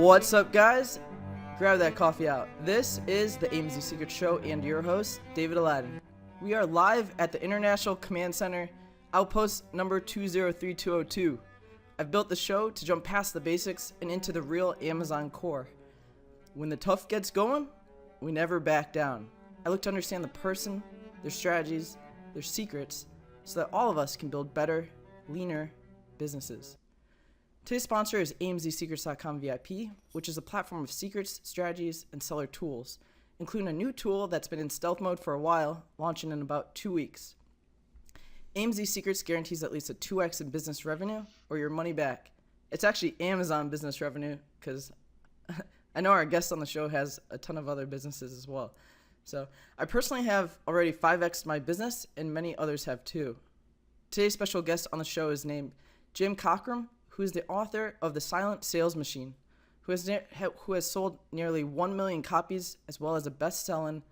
What's up, guys? Grab that coffee out. This is the AMZ Secret Show and your host, David Aladdin. We are live at the International Command Center, outpost number 203202. I've built the show to jump past the basics and into the real Amazon core. When the tough gets going, we never back down. I look to understand the person, their strategies, their secrets, so that all of us can build better, leaner businesses. Today's sponsor is AMZSecrets.com VIP, which is a platform of secrets, strategies, and seller tools, including a new tool that's been in stealth mode for a while, launching in about 2 weeks. AMZ Secrets guarantees at least a 2x in business revenue or your money back. It's actually Amazon business revenue because I know our guest on the show has a ton of other businesses as well. So I personally have already 5x'd my business and many others have too. Today's special guest on the show is named Jim Cockrum, who is the author of The Silent Sales Machine, who has sold nearly 1 million copies, as well as a best-selling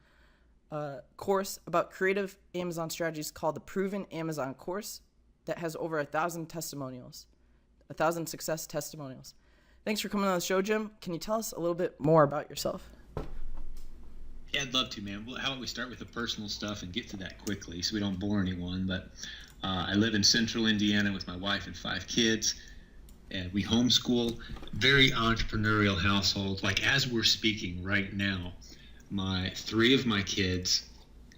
course about creative Amazon strategies called the Proven Amazon Course that has over 1,000 testimonials, 1,000 success testimonials. Thanks for coming on the show, Jim. Can you tell us a little bit more about yourself? Yeah, I'd love to, man. Well, how about we start with the personal stuff and get to that quickly so we don't bore anyone. But I live in central Indiana with my wife and 5 kids. And we homeschool, very entrepreneurial household. Like as we're speaking right now, 3 of my kids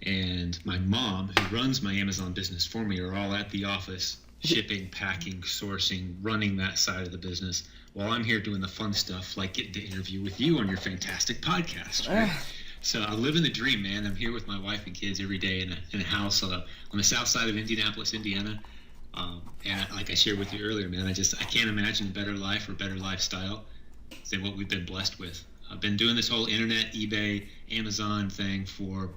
and my mom, who runs my Amazon business for me, are all at the office, shipping, packing, sourcing, running that side of the business, while I'm here doing the fun stuff, like getting to interview with you on your fantastic podcast. Right? So I live in the dream, man. I'm here with my wife and kids every day in a house on the south side of Indianapolis, Indiana. And like I shared with you earlier, man, I can't imagine a better life or better lifestyle than what we've been blessed with. I've been doing this whole internet, eBay, Amazon thing for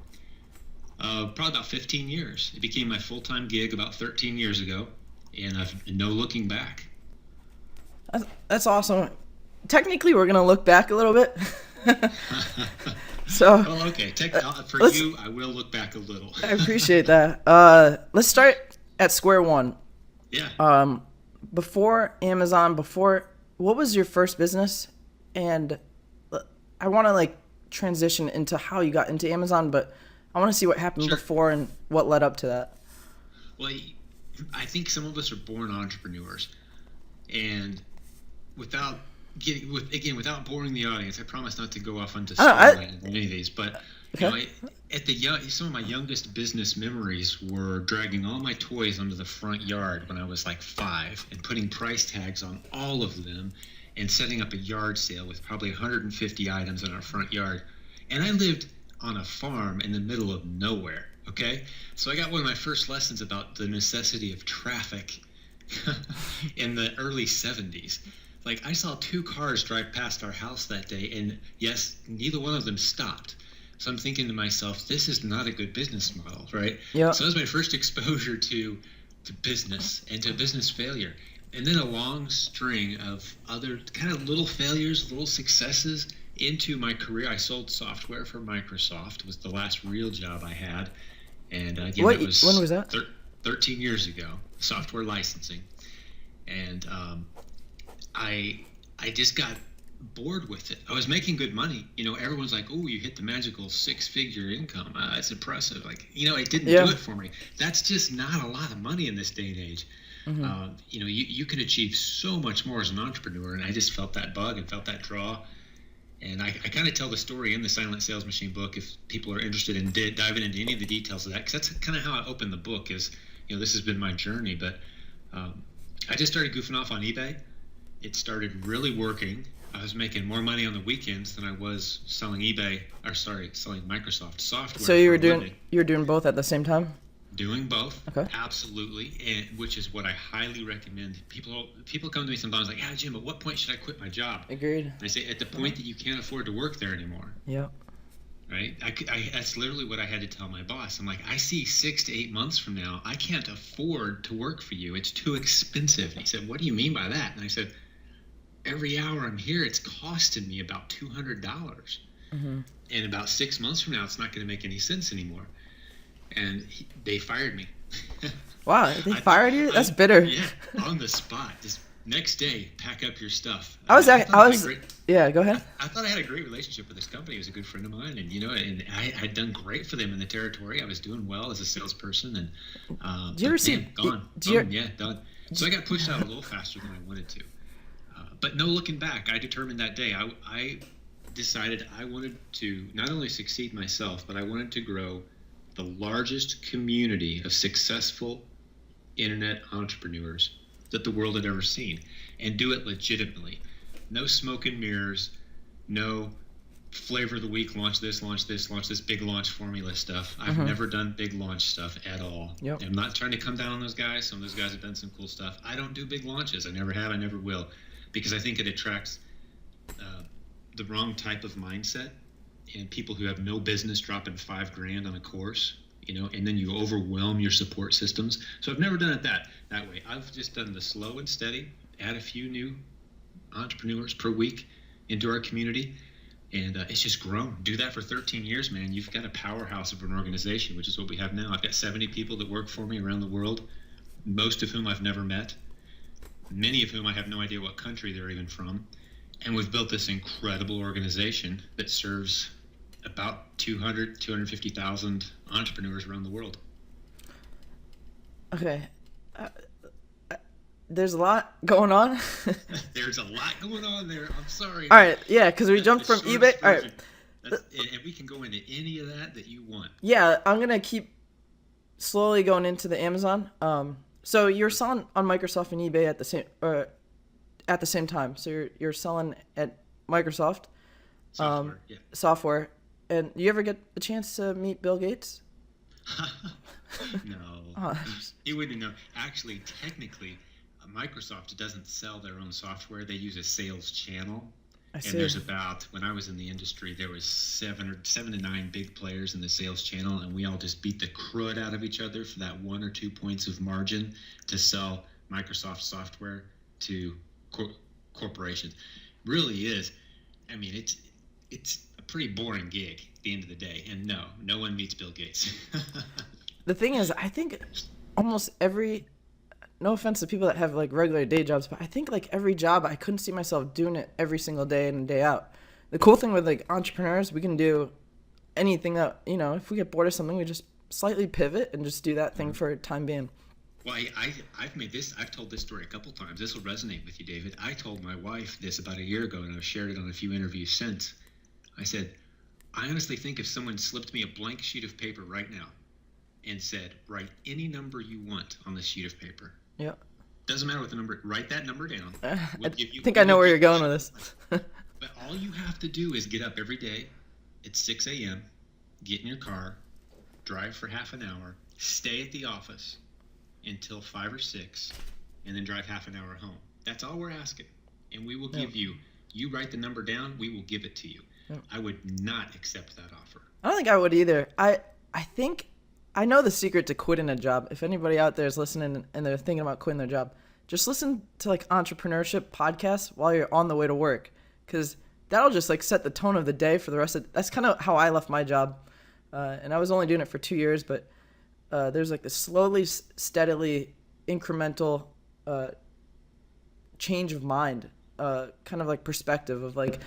probably about 15 years. It became my full-time gig about 13 years ago, and I've no looking back. That's awesome. Technically, we're going to look back a little bit. So, well, okay. For you, I will look back a little. I appreciate that. Let's start at square one. Yeah. Before Amazon, what was your first business? And I want to transition into how you got into Amazon, but I want to see what happened before and what led up to that. Well, I think some of us are born entrepreneurs, and without boring the audience, I promise not to go off onto storyline in any of these, but okay. Some of my youngest business memories were dragging all my toys onto the front yard when I was 5 and putting price tags on all of them and setting up a yard sale with probably 150 items in our front yard. And I lived on a farm in the middle of nowhere, okay? So I got one of my first lessons about the necessity of traffic in the early 70s. I saw 2 cars drive past our house that day, and yes, neither one of them stopped. So I'm thinking to myself, this is not a good business model, right? Yeah. So that was my first exposure to business and to business failure. And then a long string of other kind of little failures, little successes into my career. I sold software for Microsoft. It was the last real job I had. And again, when was that? 13 years ago, software licensing. And I just got bored with it. I was making good money. Everyone's like, "Oh, you hit the magical 6-figure income. That's impressive." It didn't do it for me. That's just not a lot of money in this day and age. Mm-hmm. You can achieve so much more as an entrepreneur, and I just felt that bug and felt that draw. And I kind of tell the story in the Silent Sales Machine book if people are interested in diving into any of the details of that, because that's kind of how I opened the book. Is this has been my journey, but I just started goofing off on eBay. It started really working. I was making more money on the weekends than I was selling selling Microsoft software. So you were doing both at the same time? Doing both, okay. Absolutely, and which is what I highly recommend. People come to me sometimes like, "Yeah, Jim, at what point should I quit my job?" Agreed. And I say, at the point that you can't afford to work there anymore. Yeah. Right. That's literally what I had to tell my boss. I'm like, I see 6 to 8 months from now, I can't afford to work for you. It's too expensive. And he said, "What do you mean by that?" And I said, "Every hour I'm here, it's costing me about $200. Mm-hmm. And about 6 months from now, it's not going to make any sense anymore." And they fired me. Wow, they fired you? That's bitter. Yeah, on the spot. Just next day, pack up your stuff. Yeah, go ahead. I thought I had a great relationship with this company. He was a good friend of mine, and and I had done great for them in the territory. I was doing well as a salesperson, and Do you ever see? gone? Yeah, done. So I got pushed out a little faster than I wanted to. But no looking back, I determined that day. I decided I wanted to not only succeed myself, but I wanted to grow the largest community of successful internet entrepreneurs that the world had ever seen, and do it legitimately. No smoke and mirrors, no flavor of the week, launch this, big launch formula stuff. I've never done big launch stuff at all. Yep. I'm not trying to come down on those guys. Some of those guys have done some cool stuff. I don't do big launches. I never have, I never will, because I think it attracts the wrong type of mindset and people who have no business dropping $5,000 on a course, and then you overwhelm your support systems. So I've never done it that way. I've just done the slow and steady, add a few new entrepreneurs per week into our community, and it's just grown. Do that for 13 years, man. You've got a powerhouse of an organization, which is what we have now. I've got 70 people that work for me around the world, most of whom I've never met, many of whom I have no idea what country they're even from. And we've built this incredible organization that serves about 250,000 entrepreneurs around the world. Okay. There's a lot going on. There's a lot going on there. I'm sorry. All right. Yeah, because we jumped from eBay. All right. And we can go into any of that you want. Yeah, I'm going to keep slowly going into the Amazon. So you're selling on Microsoft and eBay at the same time. So you're selling at Microsoft software. And you ever get a chance to meet Bill Gates? No. He wouldn't know. Actually, technically, Microsoft doesn't sell their own software. They use a sales channel. And there's when I was in the industry, there was 7 to 9 big players in the sales channel, and we all just beat the crud out of each other for that 1 or 2 points of margin to sell Microsoft software to corporations. Really is. I mean, it's a pretty boring gig at the end of the day. And no one meets Bill Gates. The thing is, I think almost every, no offense to people that have like regular day jobs, but I think like every job, I couldn't see myself doing it every single day in and day out. The cool thing with like entrepreneurs, we can do anything that, if we get bored of something, we just slightly pivot and just do that thing for a time being. Well, I've told this story a couple times. This will resonate with you, David. I told my wife this about a year ago, and I've shared it on a few interviews since. I said, I honestly think if someone slipped me a blank sheet of paper right now and said, write any number you want on this sheet of paper. Yeah. Doesn't matter what the number, write that number down. I know where you're going with this. But all you have to do is get up every day at 6 a.m., get in your car, drive for half an hour, stay at the office until 5 or 6, and then drive half an hour home. That's all we're asking. And we will give you write the number down, we will give it to you. I would not accept that offer. I don't think I would either. I think I know the secret to quitting a job. If anybody out there is listening and they're thinking about quitting their job, just listen to like entrepreneurship podcasts while you're on the way to work, because that'll just like set the tone of the day for the rest of. That's kind of how I left my job, and I was only doing it for 2 years, but there's like this slowly, steadily, incremental change of mind, kind of like perspective of like,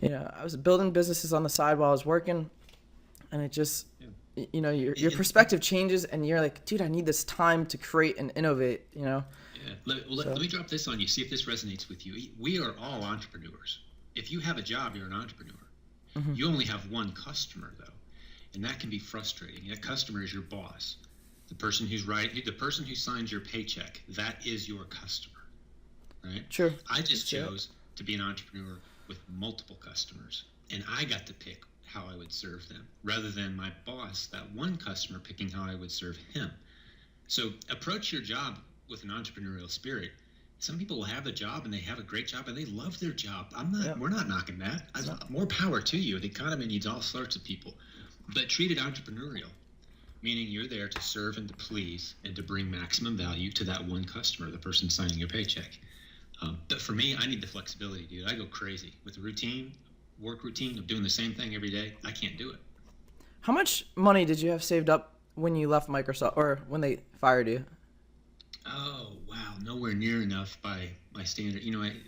I was building businesses on the side while I was working, and it just. Your perspective changes, and you're like, dude, I need this time to create and innovate, Yeah. Let me drop this on you. See if this resonates with you. We are all entrepreneurs. If you have a job, you're an entrepreneur. Mm-hmm. You only have one customer, though, and that can be frustrating. That customer is your boss, the person who signs your paycheck. That is your customer, right? Sure. I just chose to be an entrepreneur with multiple customers, and I got to pick how I would serve them, rather than my boss, that one customer, picking how I would serve him. So approach your job with an entrepreneurial spirit. Some people will have a job and they have a great job and they love their job. We're not knocking that. More power to you. The economy needs all sorts of people, but treat it entrepreneurial, meaning you're there to serve and to please and to bring maximum value to that one customer, the person signing your paycheck. But for me, I need the flexibility, dude. I go crazy with the work routine of doing the same thing every day. I can't do it. How much money did you have saved up when you left Microsoft, or when they fired you? Oh, wow. Nowhere near enough by my standard.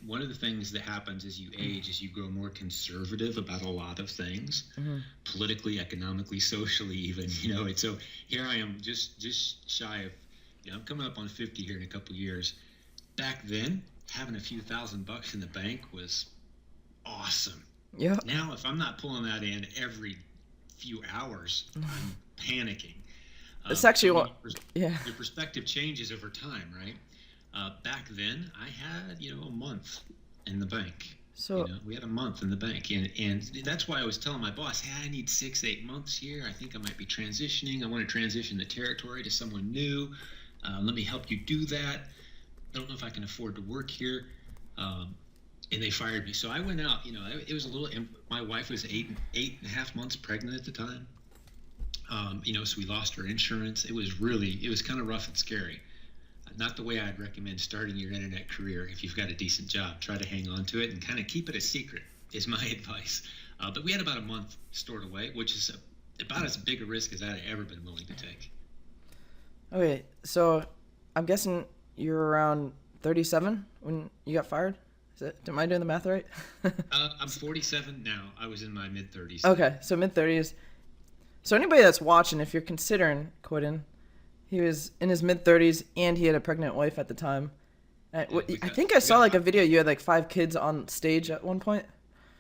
One of the things that happens as you age is you grow more conservative about a lot of things, Mm-hmm. politically, economically, socially, even. And so here I am, just shy of, I'm coming up on 50 here in a couple of years. Back then, having a few $1,000 in the bank was awesome. Yeah. Now, if I'm not pulling that in every few hours, I'm panicking. It's actually So, what. Yeah. your perspective changes over time, right? Back then, I had, a month in the bank. So We had a month in the bank, and that's why I was telling my boss, hey, I need 6-8 months here. I think I might be transitioning. I want to transition the territory to someone new. Let me help you do that. I don't know if I can afford to work here. And they fired me. So I went out, it was a little, my wife was 8.5 months pregnant at the time. So we lost our insurance. It was kind of rough and scary. Not the way I'd recommend starting your internet career. If you've got a decent job, try to hang on to it and kind of keep it a secret is my advice. But we had about a month stored away, which is about as big a risk as I'd ever been willing to take. okay, so I'm guessing you're around 37 when you got fired. Am I doing the math right? I'm 47 now. I was in my mid-30s. Okay, so mid-30s. So anybody that's watching, if you're considering quitting, he was in his mid-30s and he had a pregnant wife at the time. I think I saw like a video. You had like 5 kids on stage at one point.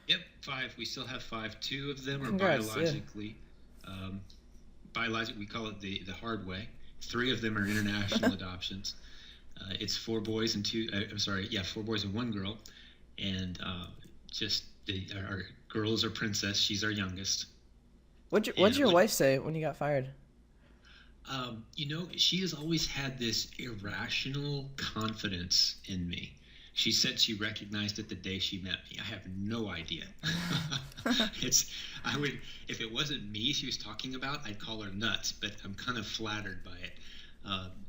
Yep, 5. We still have 5. 2 of them are Congrats, biologically. We call it the hard way. 3 of them are international adoptions. It's 4 boys and 4 boys and 1 girl, and our girl is our princess. She's our youngest. What'd your wife say when you got fired? She has always had this irrational confidence in me. She said she recognized it the day she met me. I have no idea. If it wasn't me she was talking about, I'd call her nuts, but I'm kind of flattered by it.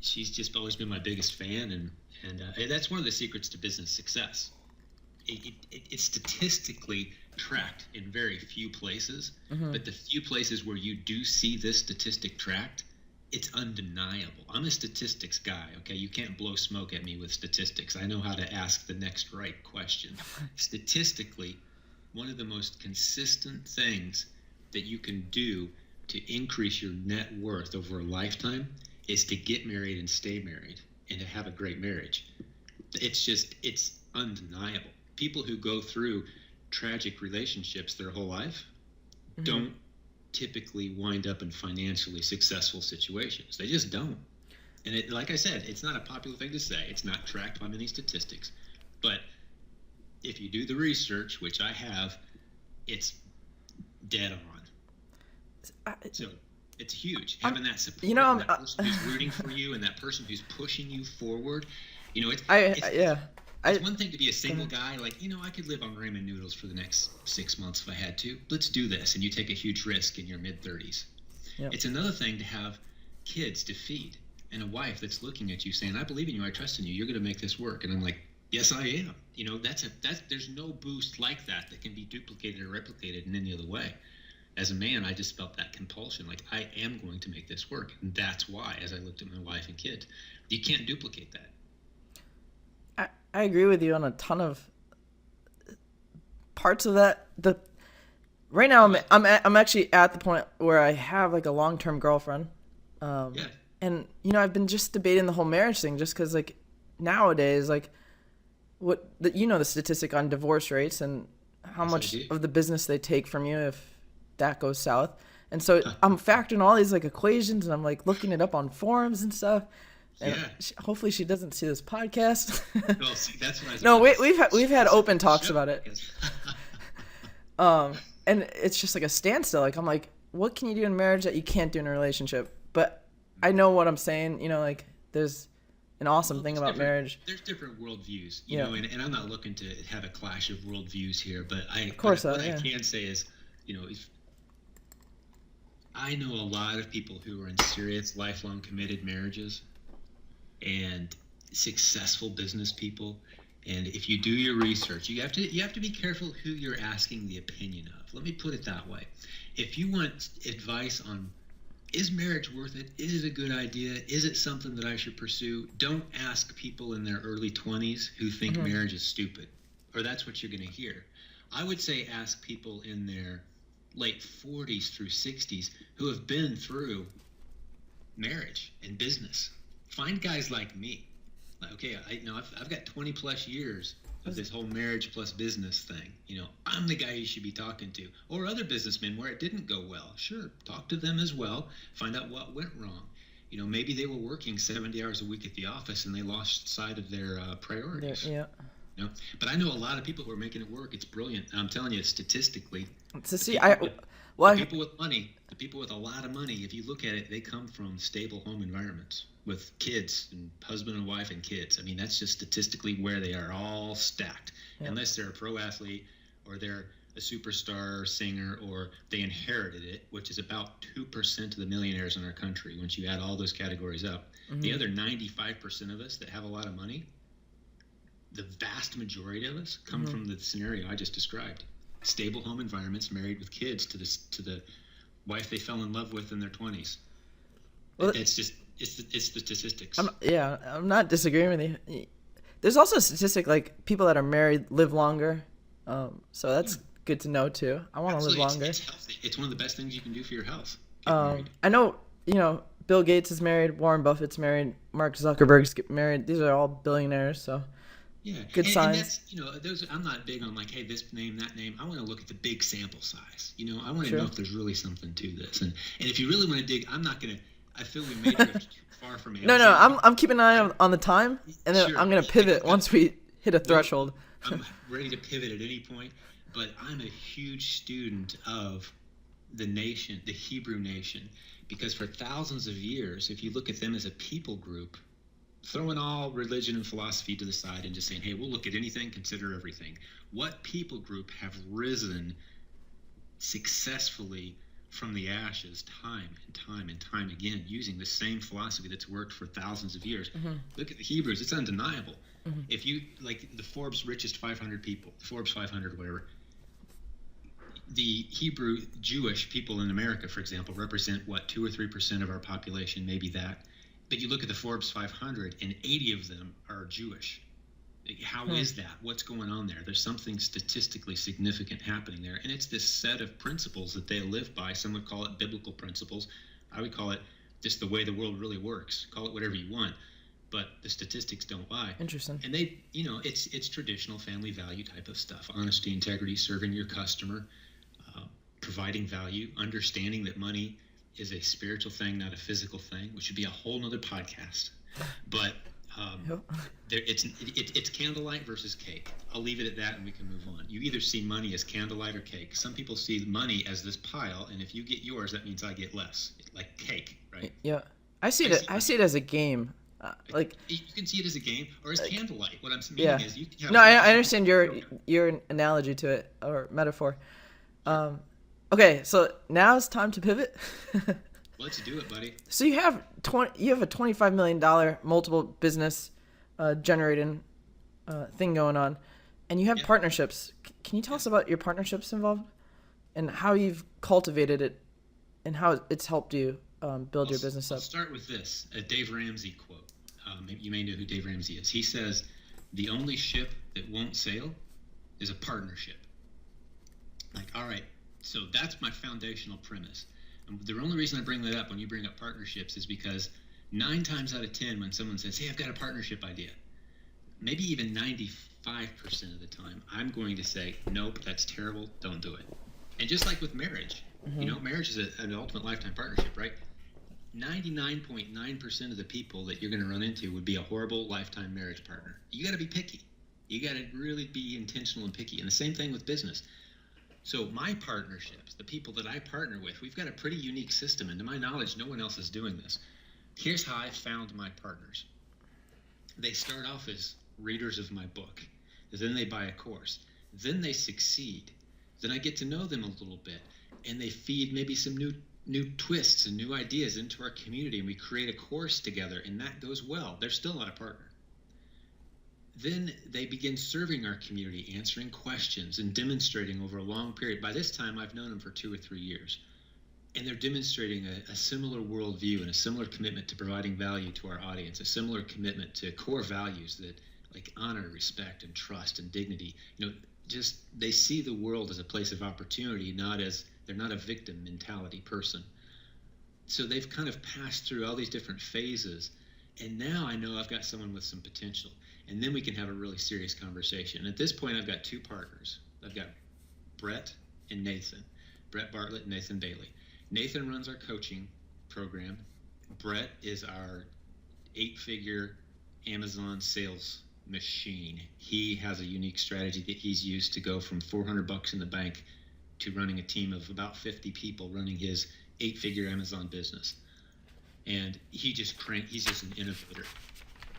She's just always been my biggest fan, and that's one of the secrets to business success. It's statistically tracked in very few places, but the few places where you do see this statistic tracked, it's undeniable. I'm a statistics guy, okay? You can't blow smoke at me with statistics. I know how to ask the next right question. Statistically, one of the most consistent things that you can do to increase your net worth over a lifetime is to get married and stay married and to have a great marriage. It's undeniable. People who go through tragic relationships their whole life don't typically wind up in financially successful situations. They just don't. And like I said, it's not a popular thing to say. It's not tracked by many statistics. But if you do the research, which I have, it's dead on. So it's huge. Having that support, that person who's rooting for you and that person who's pushing you forward. It's one thing to be a single guy, like, I could live on ramen noodles for the next 6 months if I had to. Let's do this. And you take a huge risk in your mid-30s. Yep. It's another thing to have kids to feed and a wife that's looking at you saying, I believe in you, I trust in you, you're going to make this work. And I'm like, yes, I am. There's no boost like that can be duplicated or replicated in any other way. As a man, I just felt that compulsion, like I am going to make this work. And that's why, as I looked at my wife and kids, you can't duplicate that. I agree with you on a ton of parts of that. Right now I'm actually at the point where I have like a long-term girlfriend. And I've been just debating the whole marriage thing just cuz like nowadays like the statistic on divorce rates and how much of the business they take from you if that goes south. And so I'm factoring all these like equations and I'm like looking it up on forums and stuff. And hopefully she doesn't see this podcast. Well, see, that's what I was No, we've had open talks about it. And it's just like a standstill. Like I'm like, what can you do in marriage that you can't do in a relationship? But I know what I'm saying. Like there's an awesome thing about marriage. There's different worldviews, and I'm not looking to have a clash of worldviews here. But I can say is, if I know a lot of people who are in serious, lifelong, committed marriages and successful business people. And if you do your research, you have to be careful who you're asking the opinion of. Let me put it that way. If you want advice on is marriage worth it? Is it a good idea? Is it something that I should pursue? Don't ask people in their early 20s who think marriage is stupid, or that's what you're going to hear. I would say ask people in their late 40s through 60s who have been through marriage and business. Find guys like me. Like, okay, I've got 20 plus years of this whole marriage plus business thing. I'm the guy you should be talking to. Or other businessmen where it didn't go well. Sure, talk to them as well. Find out what went wrong. Maybe they were working 70 hours a week at the office and they lost sight of their priorities. Yeah. But I know a lot of people who are making it work. It's brilliant. And I'm telling you, statistically, people with money, the people with a lot of money, if you look at it, they come from stable home environments with kids and husband and wife and kids. I mean, that's just statistically where they are all stacked. Yeah. Unless they're a pro athlete or they're a superstar singer or they inherited it, which is about 2% of the millionaires in our country once you add all those categories up. The other 95% of us that have a lot of money, the vast majority of us come from the scenario I just described. Stable home environments, married with kids to the wife they fell in love with in their 20s. Well, it's the statistics. I'm not disagreeing with you. There's also a statistic like people that are married live longer. So that's good to know too. I want to live longer. It's healthy. It's one of the best things you can do for your health. I know, Bill Gates is married, Warren Buffett's married, Mark Zuckerberg's married. These are all billionaires, so good signs. And that's, I'm not big on like, hey, this name, that name. I want to look at the big sample size. I want to know if there's really something to this. And if you really want to dig, I feel we may drift too far from Amazon. No, I'm keeping an eye on the time, and then I'm going to pivot once we hit a threshold. I'm ready to pivot at any point, but I'm a huge student of the nation, the Hebrew nation, because for thousands of years, if you look at them as a people group, throwing all religion and philosophy to the side and just saying, hey, we'll look at anything, consider everything. What people group have risen successfully from the ashes time and time and time again using the same philosophy that's worked for thousands of years? Look at the Hebrews. It's undeniable. If you, like the Forbes richest 500 people, Forbes 500, whatever, the Hebrew Jewish people in America, for example, represent, 2 or 3% of our population, maybe that. But you look at the Forbes 500 and 80 of them are Jewish. How is that? What's going on there? There's something statistically significant happening there. And it's this set of principles that they live by. Some would call it biblical principles. I would call it just the way the world really works. Call it whatever you want. But the statistics don't lie. Interesting. And they, it's traditional family value type of stuff. Honesty, integrity, serving your customer, providing value, understanding that money is a spiritual thing, not a physical thing, which would be a whole nother podcast. But it's candlelight versus cake. I'll leave it at that and we can move on. You either see money as candlelight or cake. Some people see money as this pile, and if you get yours, that means I get less. Like cake, right? Yeah. I see it as a game. Like you can see it as a game or as candlelight. What I'm meaning is you can have I understand your analogy to it or metaphor. Okay, so now it's time to pivot. Let's do it, buddy. So you have a $25 million multiple business generating thing going on, and you have partnerships. Can you tell us about your partnerships involved and how you've cultivated it and how it's helped you build your business up? I'll start with this, a Dave Ramsey quote. You may know who Dave Ramsey is. He says, the only ship that won't sail is a partnership. Like, all right, so that's my foundational premise. And the only reason I bring that up when you bring up partnerships is because 9 times out of 10, when someone says, hey, I've got a partnership idea, maybe even 95% of the time, I'm going to say, nope, that's terrible, don't do it. And just like with marriage, marriage is an ultimate lifetime partnership, right? 99.9% of the people that you're going to run into would be a horrible lifetime marriage partner. You got to be picky. You got to really be intentional and picky. And the same thing with business. So my partnerships, the people that I partner with, we've got a pretty unique system. And to my knowledge, no one else is doing this. Here's how I found my partners. They start off as readers of my book. Then they buy a course. Then they succeed. Then I get to know them a little bit. And they feed maybe some new twists and new ideas into our community, and we create a course together, and that goes well. They're still not a partner. Then they begin serving our community, answering questions and demonstrating over a long period. By this time, I've known them for 2 or 3 years. and they're demonstrating a similar worldview and a similar commitment to providing value to our audience, a similar commitment to core values that like honor, respect, and trust and dignity. Just they see the world as a place of opportunity, they're not a victim mentality person. So they've kind of passed through all these different phases, and now I know I've got someone with some potential, and then we can have a really serious conversation. And at this point, I've got two partners. I've got Brett and Nathan, Brett Bartlett and Nathan Bailey. Nathan runs our coaching program. Brett is our 8-figure Amazon sales machine. He has a unique strategy that he's used to go from $400 in the bank to running a team of about 50 people running his 8-figure Amazon business. And he's just an innovator.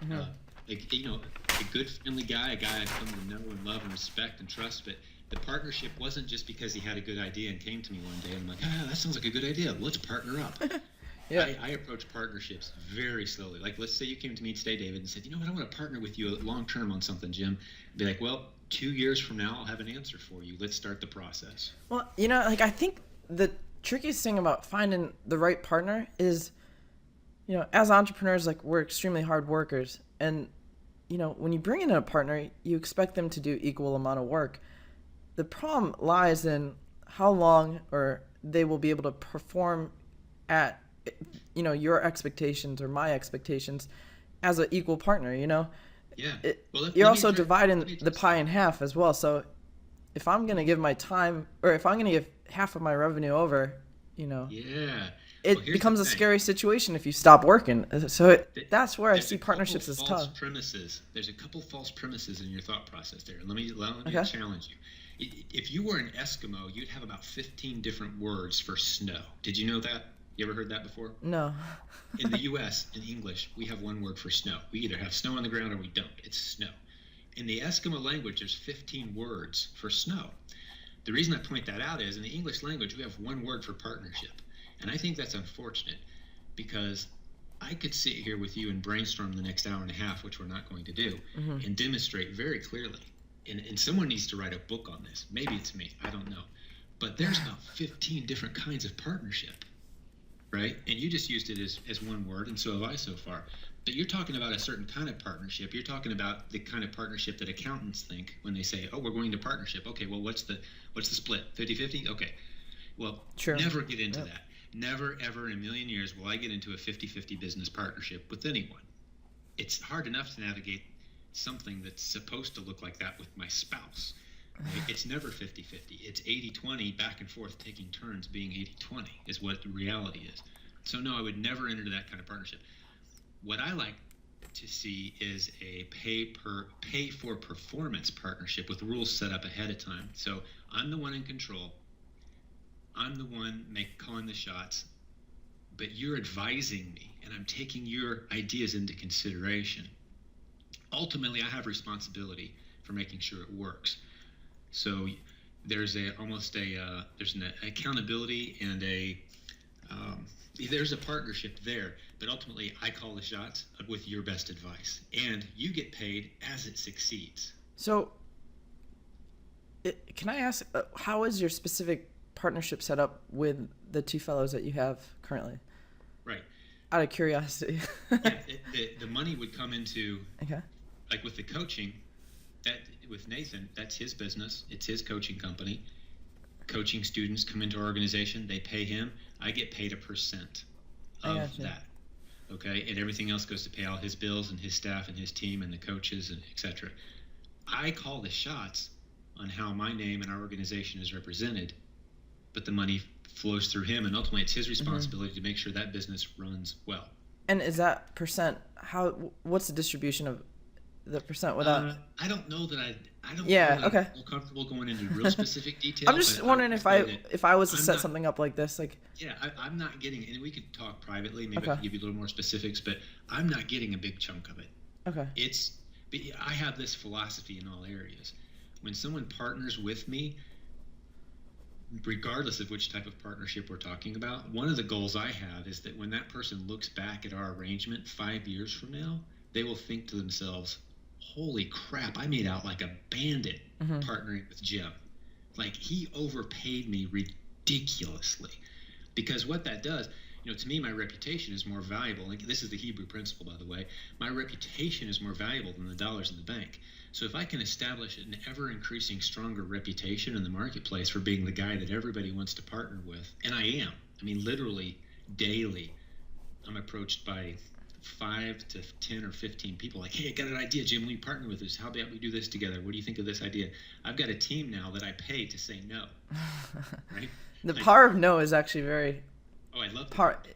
Mm-hmm. A good friendly guy, a guy I've come to know and love and respect and trust. But the partnership wasn't just because he had a good idea and came to me one day and I'm like, that sounds like a good idea. Let's partner up. Yeah. I approach partnerships very slowly. Like, let's say you came to me today, David, and said, I want to partner with you long term on something, Jim. I'd be like, well, 2 years from now, I'll have an answer for you. Let's start the process. Well, I think the trickiest thing about finding the right partner is, as entrepreneurs, like, we're extremely hard workers. And, when you bring in a partner, you expect them to do equal amount of work. The problem lies in how long or they will be able to perform at, your expectations or my expectations as an equal partner, Yeah. You're also dividing the pie in half as well. So if I'm going to give my time, or if I'm going to give half of my revenue over, it becomes a scary situation if you stop working. So that's where I see partnerships as tough. There's a couple false premises in your thought process there. Let me challenge you. If you were an Eskimo, you'd have about 15 different words for snow. Did you know that? You ever heard that before? No. In the U.S., in English, we have one word for snow. We either have snow on the ground or we don't. It's snow. In the Eskimo language, there's 15 words for snow. The reason I point that out is in the English language, we have one word for partnership. And I think that's unfortunate because I could sit here with you and brainstorm the next hour and a half, which we're not going to do, and demonstrate very clearly. And someone needs to write a book on this. Maybe it's me. I don't know. But there's about 15 different kinds of partnership, right? And you just used it as one word, and so have I so far. But you're talking about a certain kind of partnership. You're talking about the kind of partnership that accountants think when they say, we're going to partnership. Okay, well, what's the split? 50-50? Okay. Well, sure. Never get into that. Never, ever in a million years will I get into a 50-50 business partnership with anyone. It's hard enough to navigate something that's supposed to look like that with my spouse. Right? It's never 50-50. It's 80-20, back and forth, taking turns being 80-20 is what the reality is. So no, I would never enter into that kind of partnership. What I like to see is a pay for performance partnership with rules set up ahead of time. So I'm the one in control. I'm the one calling the shots, but you're advising me, and I'm taking your ideas into consideration. Ultimately, I have responsibility for making sure it works. So there's an accountability and there's a partnership there, but ultimately I call the shots with your best advice, and you get paid as it succeeds. So can I ask, how is your specific partnership set up with the two fellows that you have currently? Right. Out of curiosity. The money would come into, okay, like with the coaching, that with Nathan, that's his business. It's his coaching company. Coaching students come into our organization. They pay him. I get paid a percent of that. Okay, and everything else goes to pay all his bills and his staff and his team and the coaches and etc. I call the shots on how my name and our organization is represented, but the money flows through him, and ultimately it's his responsibility to make sure that business runs well. And is that percent, what's the distribution of the percent without? I don't know that I don't feel comfortable going into real specific detail. I'm just wondering if I was to set something up like this, like. Yeah, I'm not getting, and we could talk privately, maybe I could give you a little more specifics, but I'm not getting a big chunk of it. Okay. I have this philosophy in all areas. When someone partners with me, regardless of which type of partnership we're talking about, one of the goals I have is that when that person looks back at our arrangement 5 years from now, they will think to themselves, holy crap, I made out like a bandit partnering with Jim. Like, he overpaid me ridiculously. Because what that does, to me, my reputation is more valuable. Like, this is the Hebrew principle, by the way. My reputation is more valuable than the dollars in the bank. So if I can establish an ever-increasing stronger reputation in the marketplace for being the guy that everybody wants to partner with, and I am. I mean, literally daily, I'm approached by 5 to 10 or 15 people like, hey, I got an idea, Jim. Will you partner with us? How about we do this together? What do you think of this idea? I've got a team now that I pay to say no. Right? The power of no is actually very... Oh, I love that.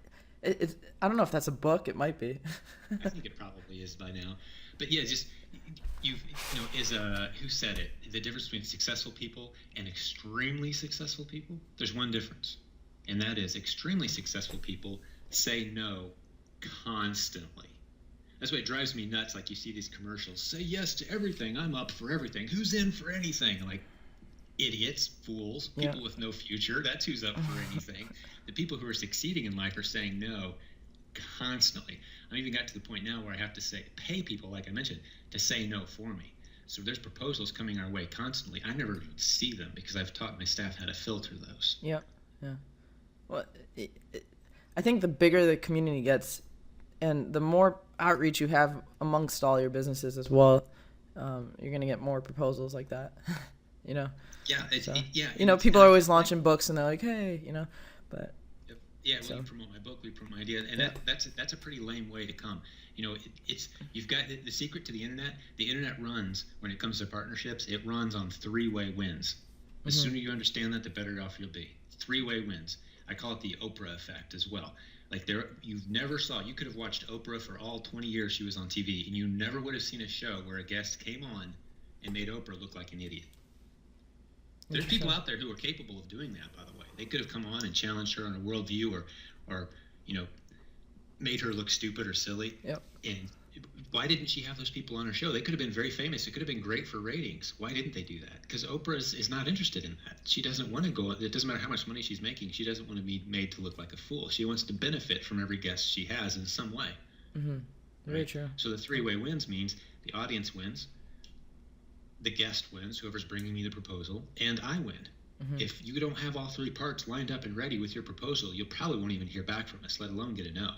I don't know if that's a book. It might be. I think it probably is by now. But yeah, just who said it? The difference between successful people and extremely successful people. There's one difference, and that is extremely successful people say no constantly. That's why it drives me nuts. Like, you see these commercials: say yes to everything. I'm up for everything. Who's in for anything? Like, idiots, fools, people with no future. That's who's up for anything. The people who are succeeding in life are saying no constantly. I even got to the point now where I have to pay people, like I mentioned, to say no for me. So there's proposals coming our way constantly. I never even see them because I've taught my staff how to filter those. Yeah. Well, I think the bigger the community gets, and the more outreach you have amongst all your businesses as well, you're gonna get more proposals like that. Yeah. People are always launching books, and they're like, hey, but. Yeah, we promote my book, we promote my idea, and that's a pretty lame way to come. You've got the secret to the internet. The internet runs, when it comes to partnerships, it runs on 3-way wins. The sooner you understand that, the better off you'll be. 3-way wins. I call it the Oprah effect as well. Like, you could have watched Oprah for all 20 years she was on TV, and you never would have seen a show where a guest came on and made Oprah look like an idiot. There's people out there who are capable of doing that, by the way. They could have come on and challenged her on a worldview or made her look stupid or silly. Yep. And why didn't she have those people on her show? They could have been very famous. It could have been great for ratings. Why didn't they do that? Because Oprah is not interested in that. She doesn't want to go. It doesn't matter how much money she's making. She doesn't want to be made to look like a fool. She wants to benefit from every guest she has in some way. Mm-hmm. Very true. So the 3-way wins means the audience wins, the guest wins, whoever's bringing me the proposal, and I win. Mm-hmm. If you don't have all 3 parts lined up and ready with your proposal, you probably won't even hear back from us, let alone get a no.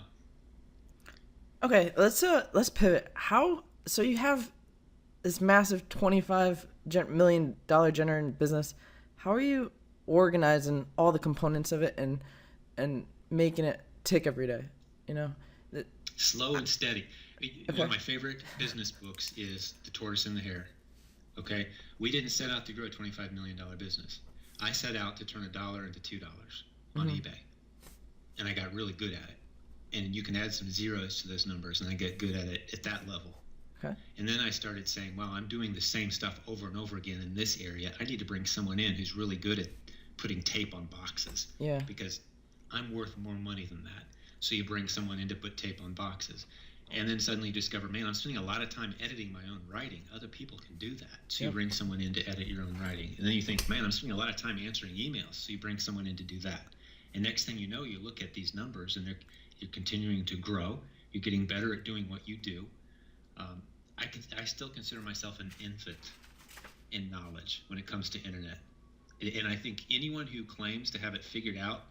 Okay, let's pivot. So you have this massive $25 million generating business. How are you organizing all the components of it and making it tick every day? Slow and steady. One of my favorite business books is The Tortoise and the Hare. Okay, we didn't set out to grow a $25 million business. I set out to turn $1 into $2 on eBay, and I got really good at it. And you can add some zeros to those numbers, and I get good at it at that level. Okay. And then I started saying, well, I'm doing the same stuff over and over again in this area. I need to bring someone in who's really good at putting tape on boxes. Yeah. Because I'm worth more money than that. So you bring someone in to put tape on boxes. And then suddenly you discover, man, I'm spending a lot of time editing my own writing. Other people can do that. So you bring someone in to edit your own writing. And then you think, man, I'm spending a lot of time answering emails. So you bring someone in to do that. And next thing you know, you look at these numbers and you're continuing to grow. You're getting better at doing what you do. I still consider myself an infant in knowledge when it comes to internet. And I think anyone who claims to have it figured out,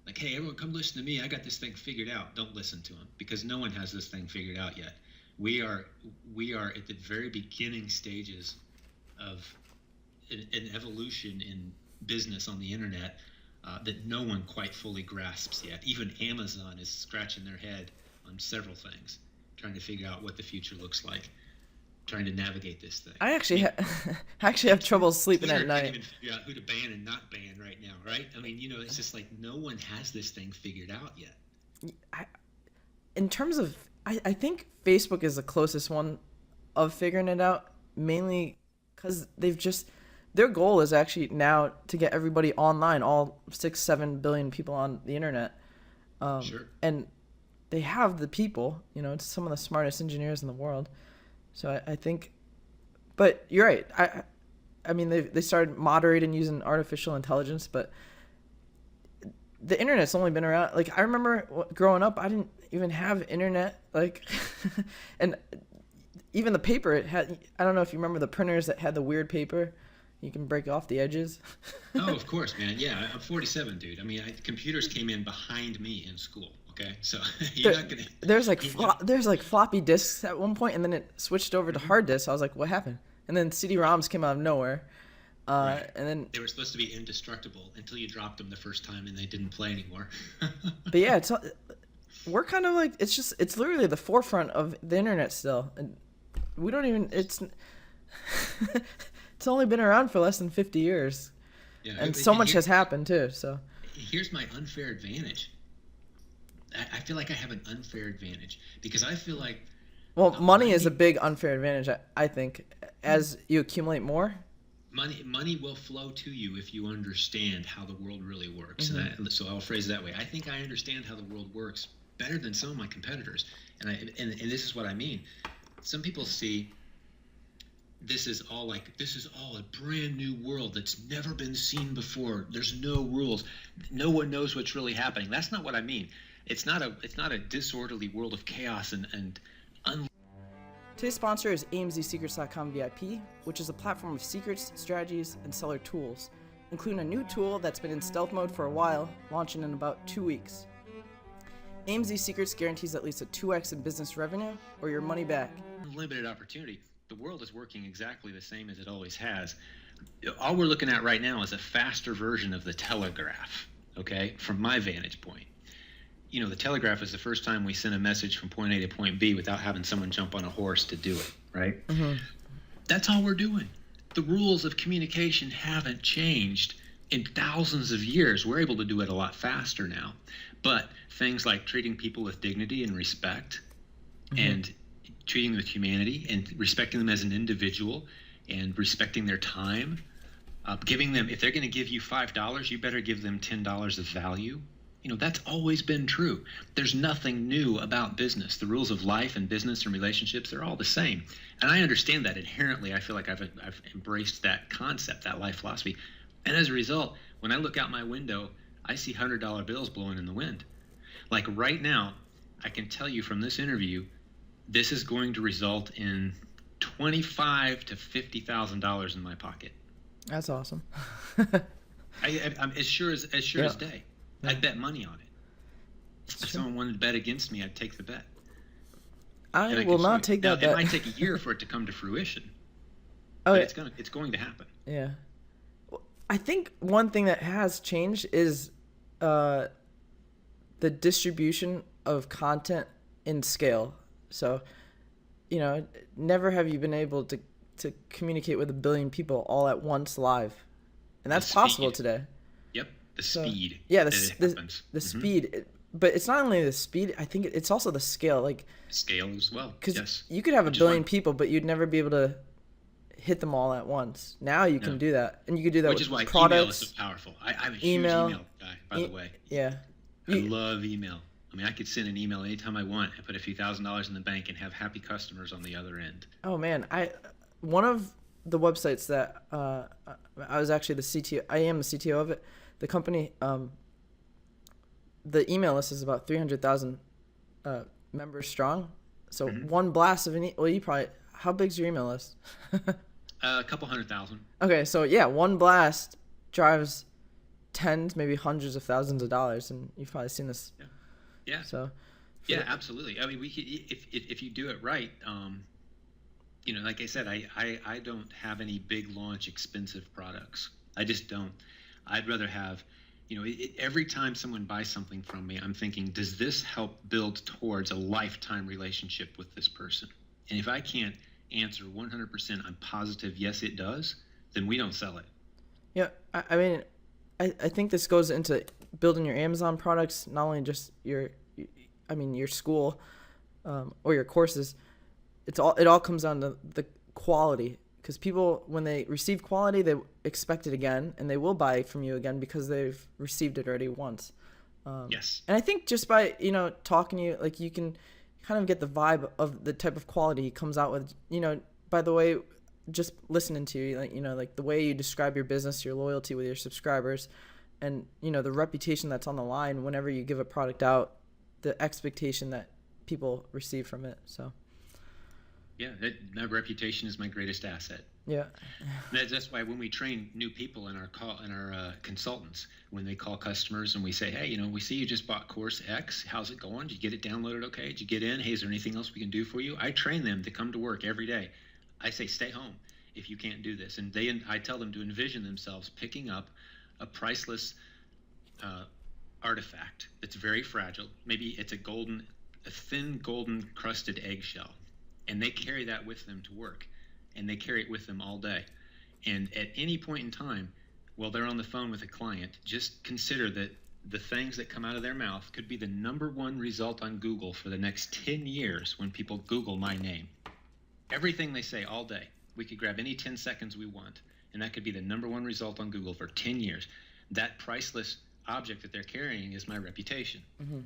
like, hey, everyone come listen to me, I got this thing figured out, don't listen to them, because no one has this thing figured out yet. We are at the very beginning stages of an evolution in business on the internet that no one quite fully grasps yet. Even Amazon is scratching their head on several things, trying to figure out what the future looks like, trying to navigate this thing. I actually have trouble sleeping Twitter at night. can't even figure out who to ban and not ban right now, right? I mean, it's just like no one has this thing figured out yet. In terms of, I think Facebook is the closest one of figuring it out, mainly because their goal is actually now to get everybody online, all 6-7 billion people on the internet. Sure. And they have the people, it's some of the smartest engineers in the world. So I think, but you're right. I mean, they started moderating using artificial intelligence, but the internet's only been around. Like, I remember growing up, I didn't even have internet. Like, and even the paper, it had, I don't know if you remember the printers that had the weird paper. You can break off the edges. Oh, of course, man. Yeah, I'm 47, dude. I mean, computers came in behind me in school. Okay, so you're not gonna. There's like floppy disks at one point, and then it switched over to hard disks. I was like, what happened? And then CD-ROMs came out of nowhere. Right. And then they were supposed to be indestructible until you dropped them the first time and they didn't play anymore. But yeah, we're kind of like, it's literally the forefront of the internet still. And we don't even, it's only been around for less than 50 years. Yeah, and so much has happened too. So here's my unfair advantage. I feel like I have an unfair advantage because I feel like, well, money is a big unfair advantage, I think, as you accumulate more. Money will flow to you if you understand how the world really works. Mm-hmm. So I'll phrase it that way. I think I understand how the world works better than some of my competitors. And this is what I mean. Some people see this is all a brand new world that's never been seen before. There's no rules. No one knows what's really happening. That's not what I mean. It's not a disorderly world of chaos and Today's sponsor is AMZSecrets.com VIP, which is a platform of secrets, strategies, and seller tools, including a new tool that's been in stealth mode for a while, launching in about 2 weeks. AMZ Secrets guarantees at least a 2x in business revenue or your money back. Unlimited opportunity. The world is working exactly the same as it always has. All we're looking at right now is a faster version of the telegraph, okay, from my vantage point. You know, the telegraph is the first time we send a message from point A to point B without having someone jump on a horse to do it, right? Mm-hmm. That's all we're doing. The rules of communication haven't changed in thousands of years. We're able to do it a lot faster now. But things like treating people with dignity and respect, mm-hmm. and treating them with humanity and respecting them as an individual and respecting their time, giving them, if they're going to give you $5, you better give them $10 of value. You know, that's always been true. There's nothing new about business. The rules of life and business and relationships, they're all the same. And I understand that inherently. I feel like I've embraced that concept, that life philosophy. And as a result, when I look out my window, I see $100 bills blowing in the wind. Like right now, I can tell you from this interview, this is going to result in $25,000 to $50,000 in my pocket. That's awesome. I'm as sure as day. Yeah. I'd bet money on it. If someone wanted to bet against me, I'd take the bet. I will not take that bet. It might take a year for it to come to fruition. Oh, but it's going to happen. Yeah. I think one thing that has changed is the distribution of content in scale. So, you know, never have you been able to communicate with 1 billion people all at once live. And that's possible today. Yep. The speed. Yeah, the mm-hmm. speed. But it's not only the speed, I think it's also the scale. Like scale as well. Because you could have 1 billion people, but you'd never be able to hit them all at once. Now you can do that. And you can do that with products. Which is why email is so powerful. I'm a huge email guy, by the way. Yeah. I love email. I mean, I could send an email anytime I want and put a few $1,000s in the bank and have happy customers on the other end. Oh, man. One of the websites that I was actually the CTO, I am the CTO of it. The company, the email list is about 300,000 members strong. So mm-hmm. one blast of how big's your email list? A couple 100,000. Okay, so yeah, one blast drives tens, maybe hundreds of thousands of dollars, and you've probably seen this. Yeah. So. Yeah, absolutely. I mean, we could, if you do it right. You know, like I said, I don't have any big launch expensive products. I just don't. I'd rather have, you know, every time someone buys something from me, I'm thinking, does this help build towards a lifetime relationship with this person? And if I can't answer 100%, I'm positive, yes, it does, then we don't sell it. Yeah, I mean, I think this goes into building your Amazon products, not only just your school or your courses. It all comes down to the quality, because people, when they receive quality, they expect it again, and they will buy from you again because they've received it already once. Yes. And I think just by, you know, talking to you, like, you can kind of get the vibe of the type of quality he comes out with, you know, by the way, just listening to you, like, you know, like the way you describe your business, your loyalty with your subscribers, and, you know, the reputation that's on the line whenever you give a product out, the expectation that people receive from it. So Yeah, my reputation is my greatest asset. Yeah. That's why when we train new people in our consultants, when they call customers and we say, hey, we see you just bought course X. How's it going? Did you get it downloaded okay? Did you get in? Hey, is there anything else we can do for you? I train them to come to work every day. I say, stay home if you can't do this. And I tell them to envision themselves picking up a priceless artifact that's very fragile. Maybe it's a thin golden crusted eggshell. And they carry that with them to work. And they carry it with them all day. And at any point in time, while they're on the phone with a client, just consider that the things that come out of their mouth could be the number one result on Google for the next 10 years when people Google my name. Everything they say all day, we could grab any 10 seconds we want, and that could be the number one result on Google for 10 years. That priceless object that they're carrying is my reputation. Mm-hmm.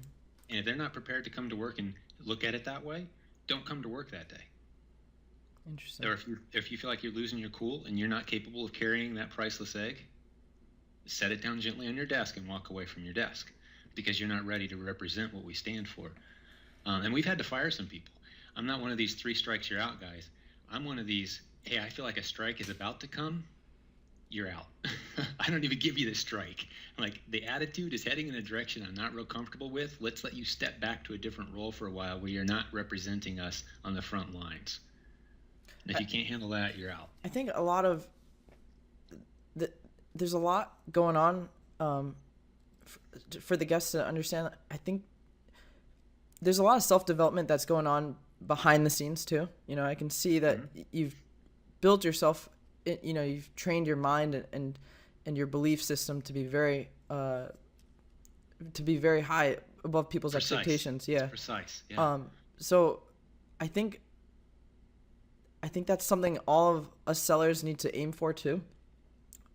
And if they're not prepared to come to work and look at it that way, don't come to work that day. Interesting. Or if you feel like you're losing your cool and you're not capable of carrying that priceless egg, set it down gently on your desk and walk away from your desk, because you're not ready to represent what we stand for. And we've had to fire some people. I'm not one of these 3 strikes you're out guys. I'm one of these, hey, I feel like a strike is about to come, you're out. I don't even give you the strike. Like, the attitude is heading in a direction I'm not real comfortable with. Let's let you step back to a different role for a while where you're not representing us on the front lines. And if you can't handle that, you're out. I think a lot of there's a lot going on for the guests to understand. I think there's a lot of self-development that's going on behind the scenes too. I can see that you've built yourself, you've trained your mind and your belief system to be very high above people's expectations. Yeah. It's precise. Yeah. So I think that's something all of us sellers need to aim for too.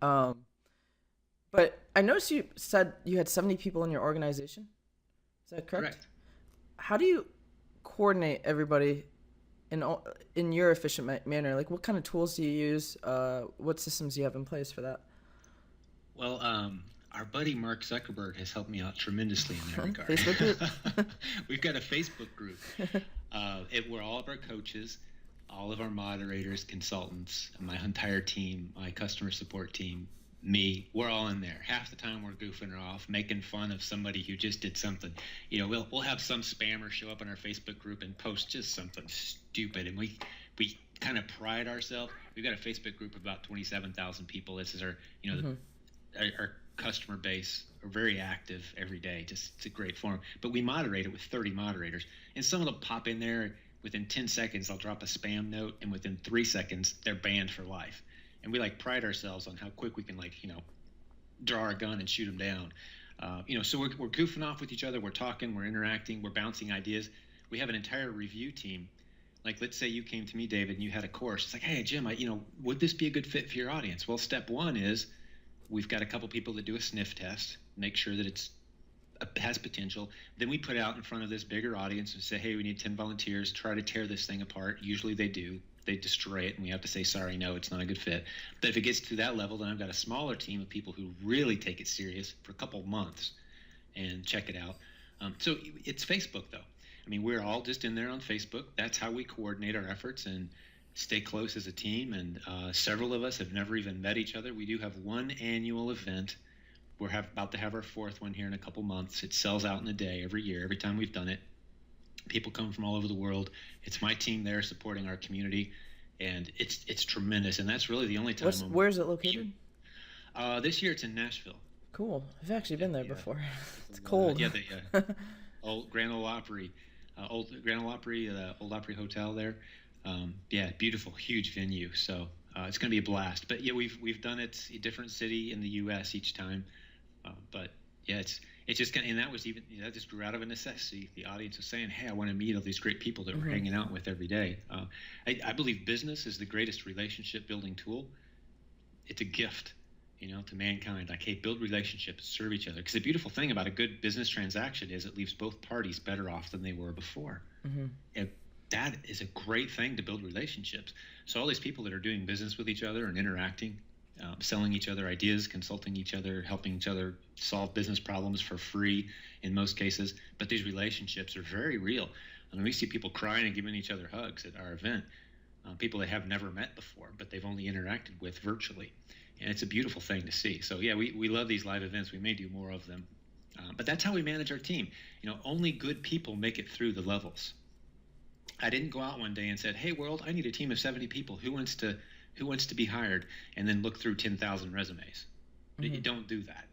But I noticed you said you had 70 people in your organization. Is that correct? Correct. How do you coordinate everybody in your efficient manner? Like, what kind of tools do you use? What systems do you have in place for that? Well, our buddy Mark Zuckerberg has helped me out tremendously in that regard. Facebook group? We've got a Facebook group where all of our coaches, all of our moderators, consultants, my entire team, my customer support team, me, we're all in there. Half the time we're goofing off, making fun of somebody who just did something. We'll have some spammer show up in our Facebook group and post just something stupid, and we kind of pride ourselves. We've got a Facebook group of about 27,000 people. This is our our customer base are very active every day. It's a great forum. But we moderate it with 30 moderators, and some of them pop in there. Within 10 seconds, I'll drop a spam note, and within 3 seconds, they're banned for life. And we pride ourselves on how quick we can draw our gun and shoot them down. So we're goofing off with each other. We're talking, we're interacting, we're bouncing ideas. We have an entire review team. Like, let's say you came to me, David, and you had a course. It's like, hey, Jim, would this be a good fit for your audience? Well, step one is we've got a couple people that do a sniff test, make sure that it has potential. Then we put out in front of this bigger audience and say, hey, we need 10 volunteers, try to tear this thing apart. Usually they do. They destroy it, and we have to say, sorry, no, it's not a good fit. But if it gets to that level, then I've got a smaller team of people who really take it serious for a couple months and check it out. So it's Facebook, though. We're all just in there on Facebook. That's how we coordinate our efforts and stay close as a team. And several of us have never even met each other. We do have one annual event. We're about to have our 4th one here in a couple months. It sells out in a day every year, every time we've done it. People come from all over the world. It's my team there supporting our community, and it's tremendous. And that's really the only time. Where is it located? This year it's in Nashville. Cool. I've actually been there before. It's cold. The old Grand Ole Opry, Old Opry Hotel there. Beautiful, huge venue. So it's going to be a blast. But yeah, we've done it a different city in the U.S. each time. But yeah, it's just kind of, and that just grew out of a necessity. The audience was saying, hey, I want to meet all these great people that we're hanging out with every day. I believe business is the greatest relationship building tool. It's a gift, to mankind. Like, hey, build relationships, serve each other. Because the beautiful thing about a good business transaction is it leaves both parties better off than they were before. Mm-hmm. And that is a great thing to build relationships. So all these people that are doing business with each other and interacting, selling each other ideas, consulting each other, helping each other solve business problems for free in most cases. But these relationships are very real. We see people crying and giving each other hugs at our event. people they have never met before, but they've only interacted with virtually. And it's a beautiful thing to see. So yeah, we love these live events. We may do more of them. But that's how we manage our team. Only good people make it through the levels. I didn't go out one day and said, "Hey world, I need a team of 70 people. Who wants to be hired?" And then look through 10,000 resumes. Mm-hmm. You don't do that.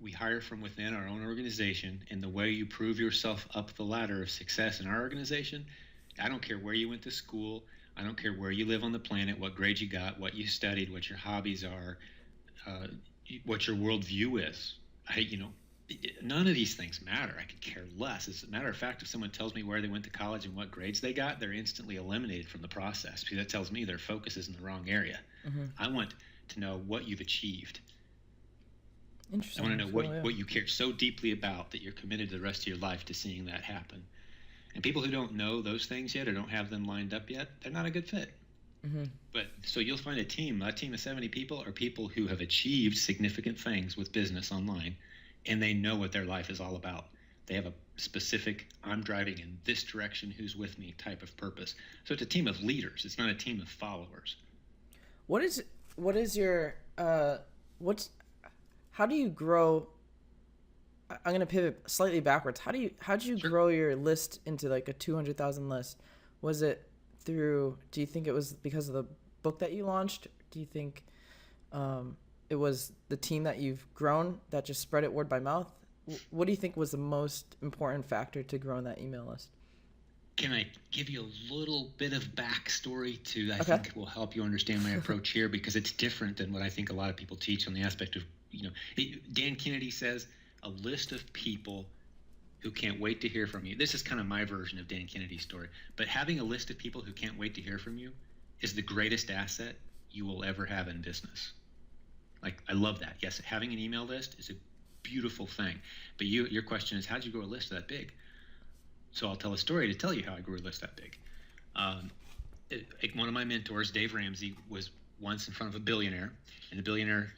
We hire from within our own organization, and the way you prove yourself up the ladder of success in our organization, I don't care where you went to school, I don't care where you live on the planet, what grade you got, what you studied, what your hobbies are, what your worldview is. None of these things matter. I could care less. As a matter of fact, if someone tells me where they went to college and what grades they got, they're instantly eliminated from the process, because that tells me their focus is in the wrong area. Mm-hmm. I want to know what you've achieved. Interesting. I want to know what you care so deeply about that you're committed the rest of your life to seeing that happen. And people who don't know those things yet or don't have them lined up yet, they're not a good fit. Mm-hmm. But so you'll find a team of 70 people are people who have achieved significant things with business online, and they know what their life is all about. They have a specific, I'm driving in this direction, who's with me type of purpose. So it's a team of leaders. It's not a team of followers. How do you grow? I'm going to pivot slightly backwards. How did you grow your list into like a 200,000 list? Was it do you think it was because of the book that you launched? Do you think it was the team that you've grown that just spread it word by mouth? What do you think was the most important factor to growing that email list? Can I give you a little bit of backstory I think will help you understand my approach here, because it's different than what I think a lot of people teach on the aspect of, Dan Kennedy says, a list of people who can't wait to hear from you. This is kind of my version of Dan Kennedy's story, but having a list of people who can't wait to hear from you is the greatest asset you will ever have in business. Like, I love that. Yes, having an email list is a beautiful thing, but your question is, how did you grow a list that big? So I'll tell a story to tell you how I grew a list that big. One of my mentors, Dave Ramsey, was once in front of a billionaire, and the billionaire,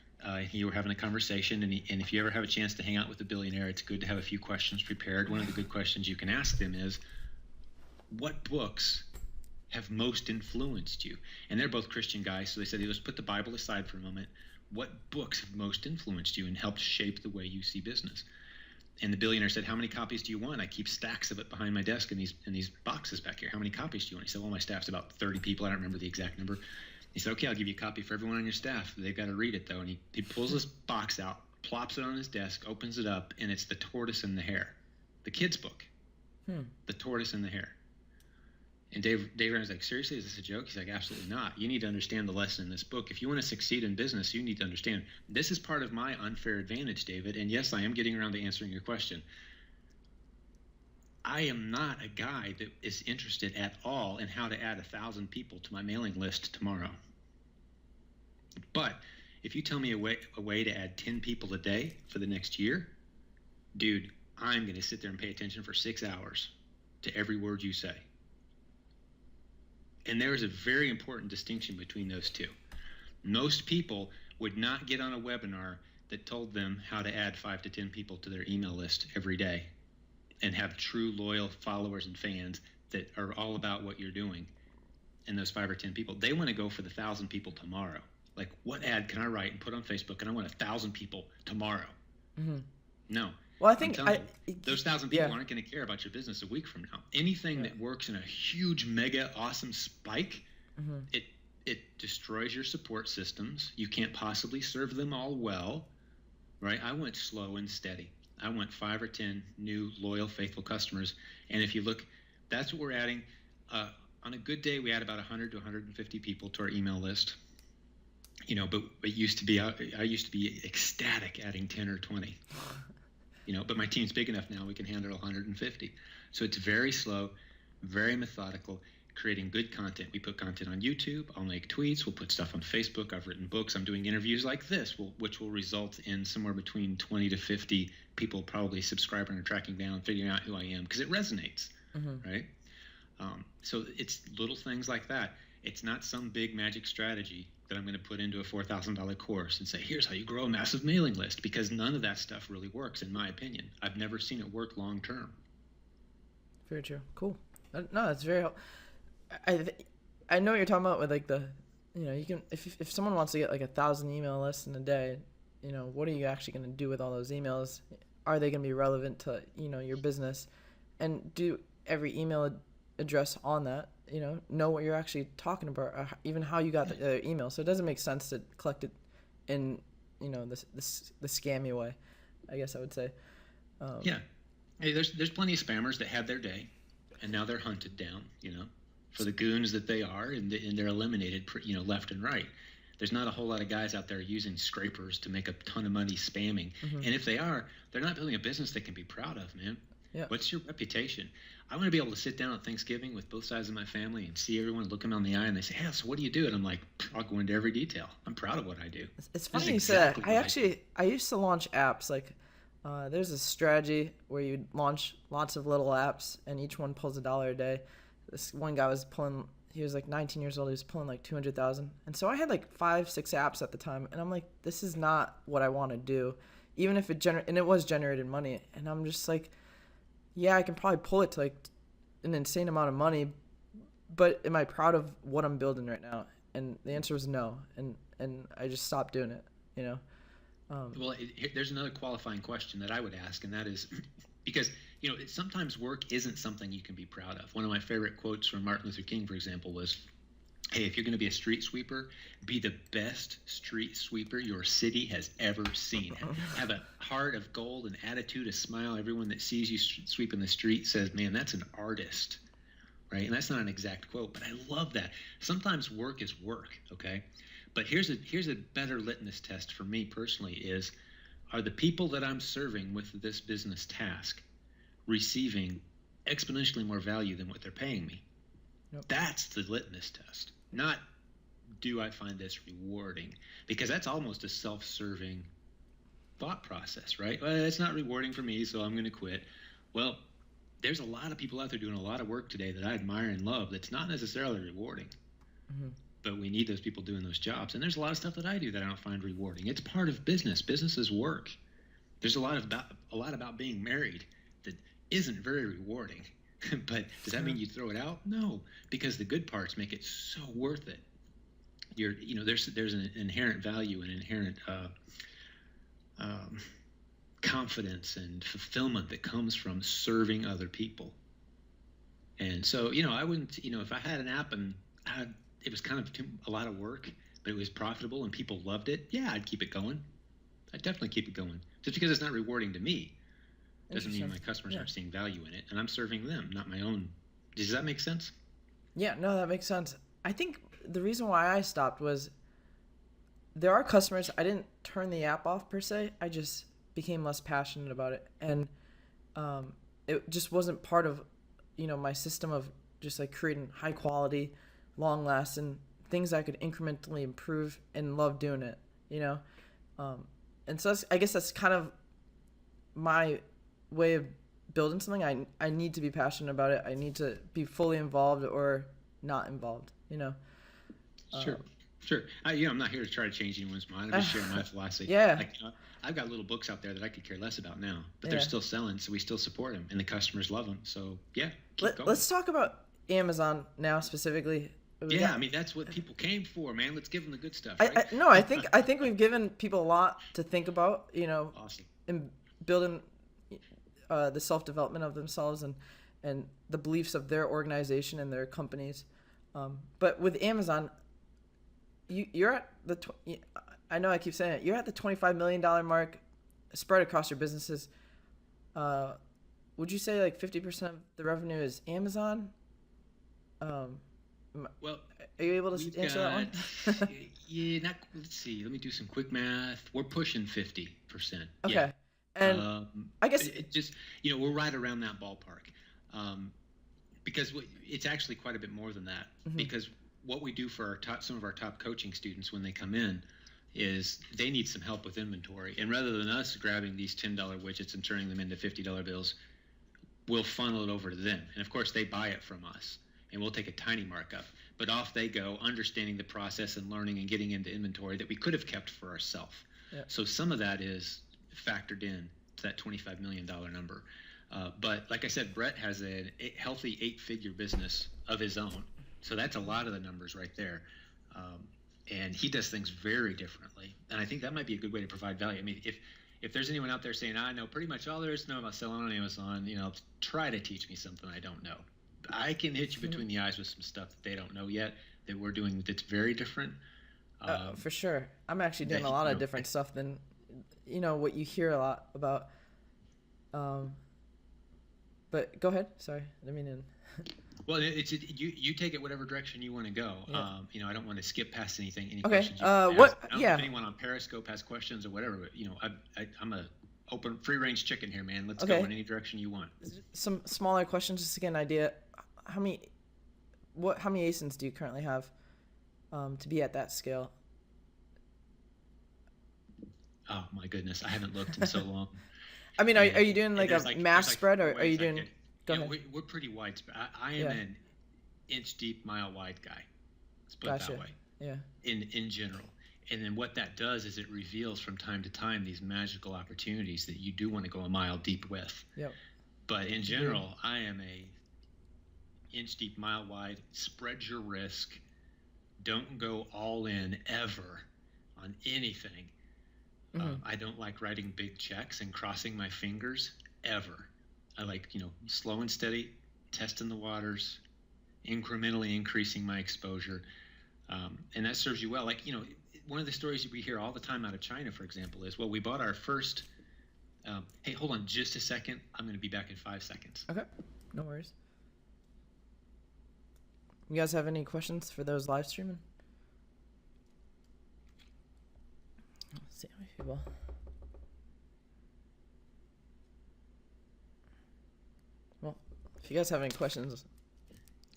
he were having a conversation, and if you ever have a chance to hang out with a billionaire, it's good to have a few questions prepared. One of the good questions you can ask them is, what books have most influenced you? And they're both Christian guys, so they said, let's put the Bible aside for a moment. What books have most influenced you and helped shape the way you see business? And the billionaire said, how many copies do you want? I keep stacks of it behind my desk in these boxes back here. How many copies do you want? He said, well, my staff's about 30 people. I don't remember the exact number. He said, okay, I'll give you a copy for everyone on your staff. They've got to read it, though. And he pulls this box out, plops it on his desk, opens it up, and it's The Tortoise and the Hare, the kid's book. The Tortoise and the Hare. And Dave was like, seriously, is this a joke? He's like, absolutely not. You need to understand the lesson in this book. If you want to succeed in business, you need to understand this is part of my unfair advantage, David. And yes, I am getting around to answering your question. I am not a guy that is interested at all in how to add 1,000 people to my mailing list tomorrow. But if you tell me a way to add 10 people a day for the next year, dude, I'm going to sit there and pay attention for 6 hours to every word you say. And there is a very important distinction between those two. Most people would not get on a webinar that told them how to add 5 to 10 people to their email list every day and have true loyal followers and fans that are all about what you're doing. And those 5 or 10 people, they want to go for the 1,000 people tomorrow. Like, what ad can I write and put on Facebook? And I want 1,000 people tomorrow. Mm-hmm. No. Well, I think those 1,000 people aren't going to care about your business a week from now. Anything that works in a huge, mega, awesome spike, it destroys your support systems. You can't possibly serve them all well, right? I went slow and steady. I want 5 or 10 new, loyal, faithful customers. And if you look, that's what we're adding. On a good day, we add about 100 to 150 people to our email list. But it used to be, I used to be ecstatic adding 10 or 20. But my team's big enough now, we can handle 150. So it's very slow, very methodical, creating good content. We put content on YouTube. I'll make tweets. We'll put stuff on Facebook. I've written books. I'm doing interviews like this, which will result in somewhere between 20 to 50 people probably subscribing or tracking down, figuring out who I am, because it resonates, right? So it's little things like that. It's not some big magic strategy that I'm going to put into a $4,000 course and say, here's how you grow a massive mailing list, because none of that stuff really works, in my opinion. I've never seen it work long term. Very true. Cool. No, that's very helpful. I th- I know what you're talking about with like you can if someone wants to get like 1,000 email lists in a day, what are you actually going to do with all those emails? Are they going to be relevant to your business? And do every email address on that, know what you're actually talking about, or even how you got the email. So it doesn't make sense to collect it in the scammy way, I guess I would say. Yeah. Hey, there's plenty of spammers that had their day, and now they're hunted down, for the goons that they are, and they're eliminated, left and right. There's not a whole lot of guys out there using scrapers to make a ton of money spamming. Mm-hmm. And if they are, they're not building a business they can be proud of, man. Yeah. What's your reputation? I want to be able to sit down at Thanksgiving with both sides of my family and see everyone looking on the eye, and they say, "Hey, so what do you do?" And I'm like, "I'll go into every detail. I'm proud of what I do." It's funny you say that. I used to launch apps. Like, there's a strategy where you launch lots of little apps, and each one pulls $1 a day. This one guy was pulling. He was like 19 years old. He was pulling like 200,000. And so I had like 5-6 apps at the time, and I'm like, this is not what I want to do, even if and it was generated money. And I'm just like, yeah, I can probably pull it to like an insane amount of money, but am I proud of what I'm building right now? And the answer was no. And I just stopped doing it, Well, there's another qualifying question that I would ask, and that is because, sometimes work isn't something you can be proud of. One of my favorite quotes from Martin Luther King, for example, was, "Hey, if you're going to be a street sweeper, be the best street sweeper your city has ever seen. Have a heart of gold, an attitude, a smile. Everyone that sees you sweeping the street says, man, that's an artist." Right? And that's not an exact quote, but I love that. Sometimes work is work, okay? But here's a better litmus test for me personally is, are the people that I'm serving with this business task receiving exponentially more value than what they're paying me? Yep. That's the litmus test. Not, do I find this rewarding? Because that's almost a self-serving thought process, right? Well, it's not rewarding for me, so I'm going to quit. Well, there's a lot of people out there doing a lot of work today that I admire and love that's not necessarily rewarding. Mm-hmm. But we need those people doing those jobs. And there's a lot of stuff that I do that I don't find rewarding. It's part of business. Business is work. There's a lot about being married that isn't very rewarding. But does that mean you throw it out? No, because the good parts make it so worth it. There's an inherent value and inherent confidence and fulfillment that comes from serving other people. And so, I wouldn't, if I had an app and it was kind of a lot of work, but it was profitable and people loved it, yeah, I'd keep it going. I'd definitely keep it going. Just because it's not rewarding to me doesn't mean my customers aren't seeing value in it, and I'm serving them, not my own. Does that make sense? Yeah, no, that makes sense. I think the reason why I stopped was there are customers, I didn't turn the app off per se, I just became less passionate about it. And it just wasn't part of, my system of just like creating high quality, long lasting things I could incrementally improve and love doing it, and so I guess that's kind of my way of building something. I need to be passionate about it. I need to be fully involved or not involved, Sure. I'm not here to try to change anyone's mind. I'm just sharing my philosophy. Yeah. I've got little books out there that I could care less about now, but they're still selling, so we still support them, and the customers love them. So yeah, keep going. Let's talk about Amazon now specifically. Yeah, I mean that's what people came for, man. Let's give them the good stuff. Right? I think we've given people a lot to think about, Awesome. in building the self-development of themselves and the beliefs of their organization and their companies. But with Amazon, you're at I know I keep saying it, you're at the $25 million mark spread across your businesses. Would you say like 50% of the revenue is Amazon? Well, are you able to answer that one? Let's see. Let me do some quick math. We're pushing 50%. Okay. Yeah. And I guess it just, we're right around that ballpark. Because it's actually quite a bit more than that. Mm-hmm. Because what we do for some of our top coaching students when they come in is they need some help with inventory. And rather than us grabbing these $10 widgets and turning them into $50 bills, we'll funnel it over to them. And of course, they buy it from us. And we'll take a tiny markup. But off they go, understanding the process and learning and getting into inventory that we could have kept for ourselves. Yeah. So some of that is factored in to that $25 million number. But like I said, Brett has a healthy 8-figure business of his own. So that's a lot of the numbers right there. And he does things very differently. And I think that might be a good way to provide value. I mean, if there's anyone out there saying, I know pretty much all there is to know about selling on Amazon, try to teach me something I don't know. I can hit you between the eyes with some stuff that they don't know yet that we're doing that's very different. For sure. I'm actually doing a lot of different stuff than, what you hear a lot about. But go ahead. Sorry. I mean, well, you take it whatever direction you want to go. Yeah. I don't want to skip past anything. Any okay. questions? What? I don't know if anyone on Periscope has questions or whatever. But I'm a open, free range chicken here, man. Let's go in any direction you want. Some smaller questions just to get an idea. How many ASINs do you currently have to be at that scale? Oh my goodness, I haven't looked in so long. I mean, are you doing like a mass spread, or are you doing? Go ahead. We're pretty widespread. I am an inch deep, mile wide guy. Let's put it that way. Yeah. In general, and then what that does is it reveals from time to time these magical opportunities that you do want to go a mile deep with. Yep. But in general, I am a inch deep, mile wide. Spread your risk. Don't go all in ever on anything. I don't like writing big checks and crossing my fingers ever. I like, slow and steady, testing the waters, incrementally increasing my exposure. And that serves you well. Like, one of the stories we hear all the time out of China, for example, is, we bought our first, hey, hold on just a second. I'm going to be back in 5 seconds. Okay. No worries. You guys have any questions for those live streaming? Let's see how many people. Well, if you guys have any questions,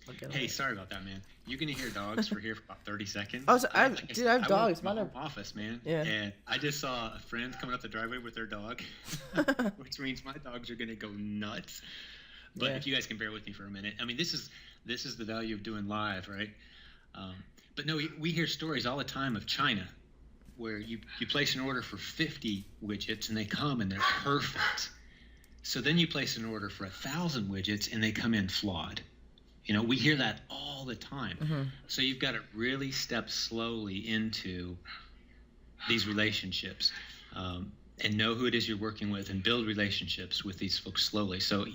I'll get them. Hey, sorry about that, man. You're gonna hear dogs for here for about 30 seconds. Oh, so I have dogs. I work in my office, man. Yeah. And I just saw a friend coming up the driveway with their dog, which means my dogs are gonna go nuts. But if you guys can bear with me for a minute, I mean, this is the value of doing live, right? But no, we hear stories all the time of China, where you place an order for 50 widgets and they come and they're perfect. So then you place an order for 1,000 widgets and they come in flawed. We hear that all the time. Mm-hmm. So you've got to really step slowly into these relationships and know who it is you're working with and build relationships with these folks slowly. So,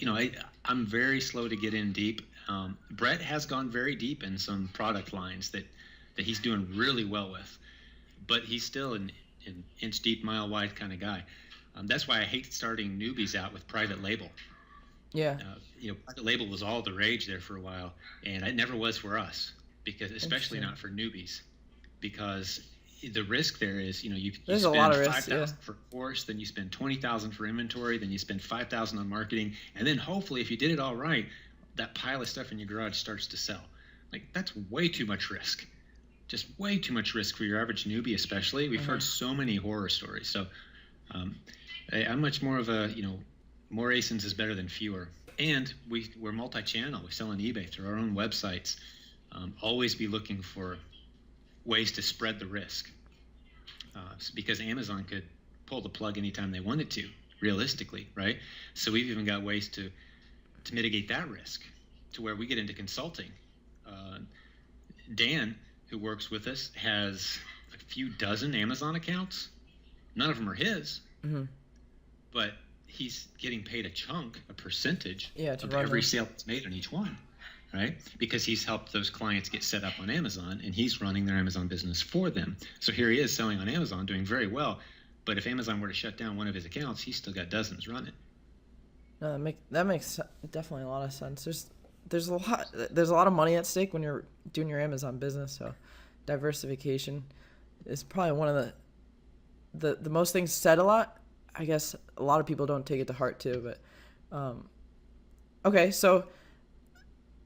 I'm very slow to get in deep. Brett has gone very deep in some product lines that he's doing really well with. But he's still an inch deep, mile wide kind of guy. That's why I hate starting newbies out with private label. Yeah. Private label was all the rage there for a while, and it never was for us, because especially not for newbies, because the risk there is, you There's spend a lot of risk, $5,000 for course, then you spend $20,000 for inventory, then you spend $5,000 on marketing, and then hopefully if you did it all right, that pile of stuff in your garage starts to sell. Like, that's way too much risk. Just way too much risk for your average newbie, especially. We've heard so many horror stories. So I'm much more of a, more ASINs is better than fewer. And we're multi-channel. We sell on eBay through our own websites. Always be looking for ways to spread the risk, because Amazon could pull the plug anytime they wanted to, realistically, right? So we've even got ways to mitigate that risk, to where we get into consulting. Dan, who works with us, has a few dozen Amazon accounts. None of them are his, but he's getting paid a percentage of every sale that's made on each one, right? Because he's helped those clients get set up on Amazon, and he's running their Amazon business for them. So here he is selling on Amazon, doing very well. But if Amazon were to shut down one of his accounts, he's still got dozens running. No, that makes definitely a lot of sense. There's a lot of money at stake when you're doing your Amazon business. So diversification is probably one of the most things said a lot. I guess a lot of people don't take it to heart too. But okay, so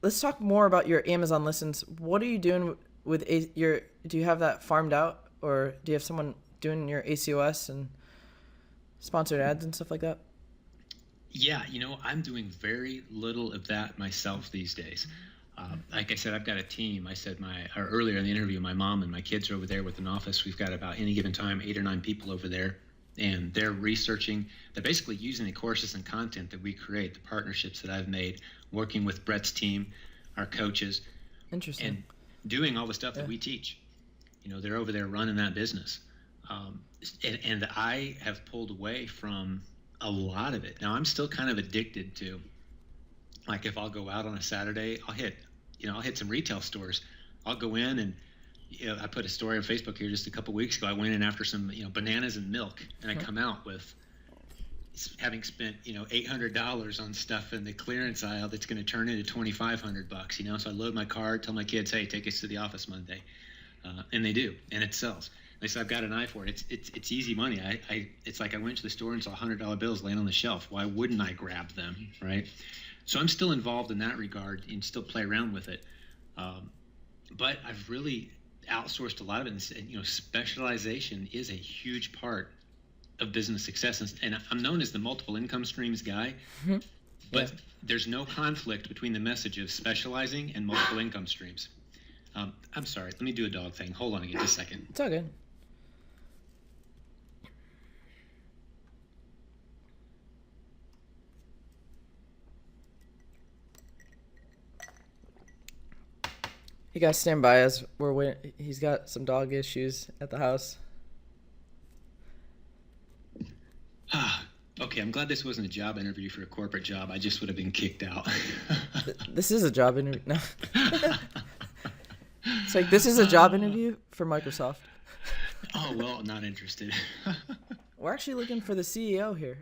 let's talk more about your Amazon listings. What are you doing with do you have that farmed out, or do you have someone doing your ACOS and sponsored ads and stuff like that? Yeah, I'm doing very little of that myself these days. Like I said, I've got a team. I said earlier in the interview, my mom and my kids are over there with an office. We've got about any given time 8 or 9 people over there, and they're researching. They're basically using the courses and content that we create, the partnerships that I've made, working with Brett's team, our coaches. Interesting. and doing all the stuff that we teach. They're over there running that business. And I have pulled away from a lot of it. Now I'm still kind of addicted to, like, if I'll go out on a Saturday, I'll hit some retail stores. I'll go in and, I put a story on Facebook here just a couple weeks ago. I went in after some, bananas and milk, and I come out with having spent, $800 on stuff in the clearance aisle that's going to turn into $2,500, So I load my card, tell my kids, hey, take us to the office Monday. And they do, and it sells. They said, I've got an eye for it. It's easy money. It's like I went to the store and saw $100 bills laying on the shelf. Why wouldn't I grab them, right? So I'm still involved in that regard and still play around with it. But I've really outsourced a lot of it. And specialization is a huge part of business success. And I'm known as the multiple income streams guy, but there's no conflict between the message of specializing and multiple income streams. I'm sorry. Let me do a dog thing. Hold on again, just a second. It's all good. You guys stand by as we're waiting. He's got some dog issues at the house. Okay, I'm glad this wasn't a job interview for a corporate job. I just would have been kicked out. This is a job interview. No. It's like, this is a job interview for Microsoft. Oh, well, not interested. We're actually looking for the CEO here.